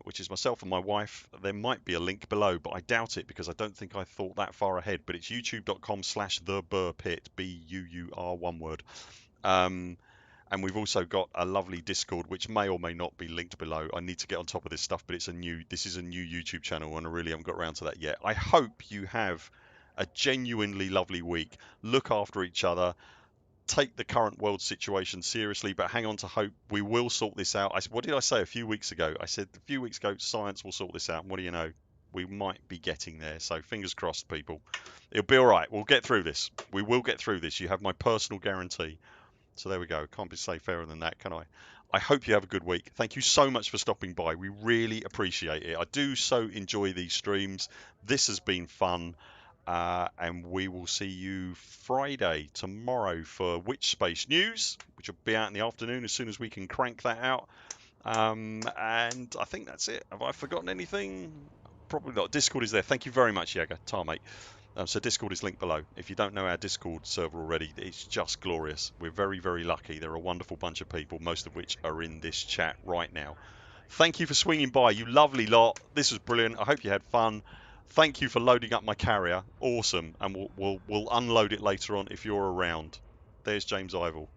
which is myself and my wife. There might be a link below, but I doubt it because I don't think I thought that far ahead. But it's youtube.com/the Buur Pit, BUUR, one word. And we've also got a lovely Discord, which may or may not be linked below. I need to get on top of this stuff, but this is a new YouTube channel, and I really haven't got around to that yet. I hope you have a genuinely lovely week. Look after each other. Take the current world situation seriously, but hang on to hope. We will sort this out. What did I say a few weeks ago? I said a few weeks ago, science will sort this out. And what do you know? We might be getting there. So fingers crossed, people. It'll be all right. We'll get through this. We will get through this. You have my personal guarantee. So there we go. Can't be say fairer than that, can I? I hope you have a good week. Thank you so much for stopping by. We really appreciate it. I do so enjoy these streams. This has been fun. And we will see you Friday, tomorrow, for Witch Space News, which will be out in the afternoon as soon as we can crank that out. And I think that's it. Have I forgotten anything? Probably not. Discord is there. Thank you very much, Jäger. Tar, mate. So Discord is linked below. If you don't know our Discord server already, it's just glorious. We're very, very lucky. They're a wonderful bunch of people, most of which are in this chat right now. Thank you for swinging by, you lovely lot. This was brilliant. I hope you had fun. Thank you for loading up my carrier. Awesome. And we'll unload it later on if you're around. There's James Ivel.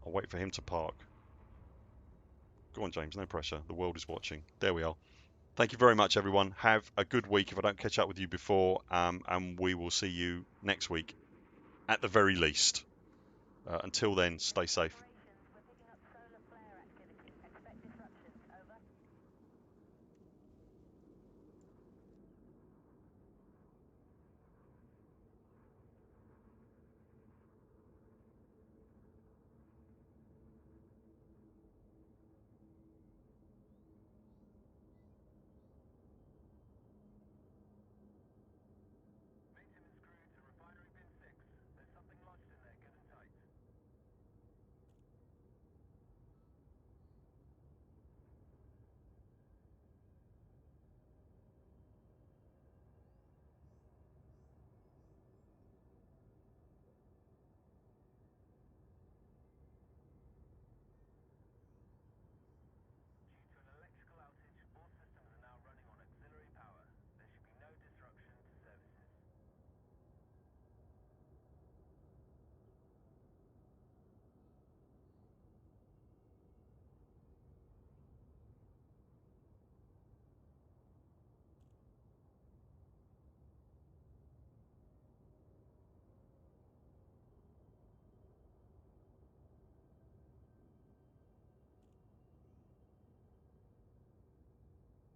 I'll wait for him to park. Go on, James. No pressure. The world is watching. There we are. Thank you very much, everyone. Have a good week if I don't catch up with you before. And we will see you next week at the very least. Until then, stay safe.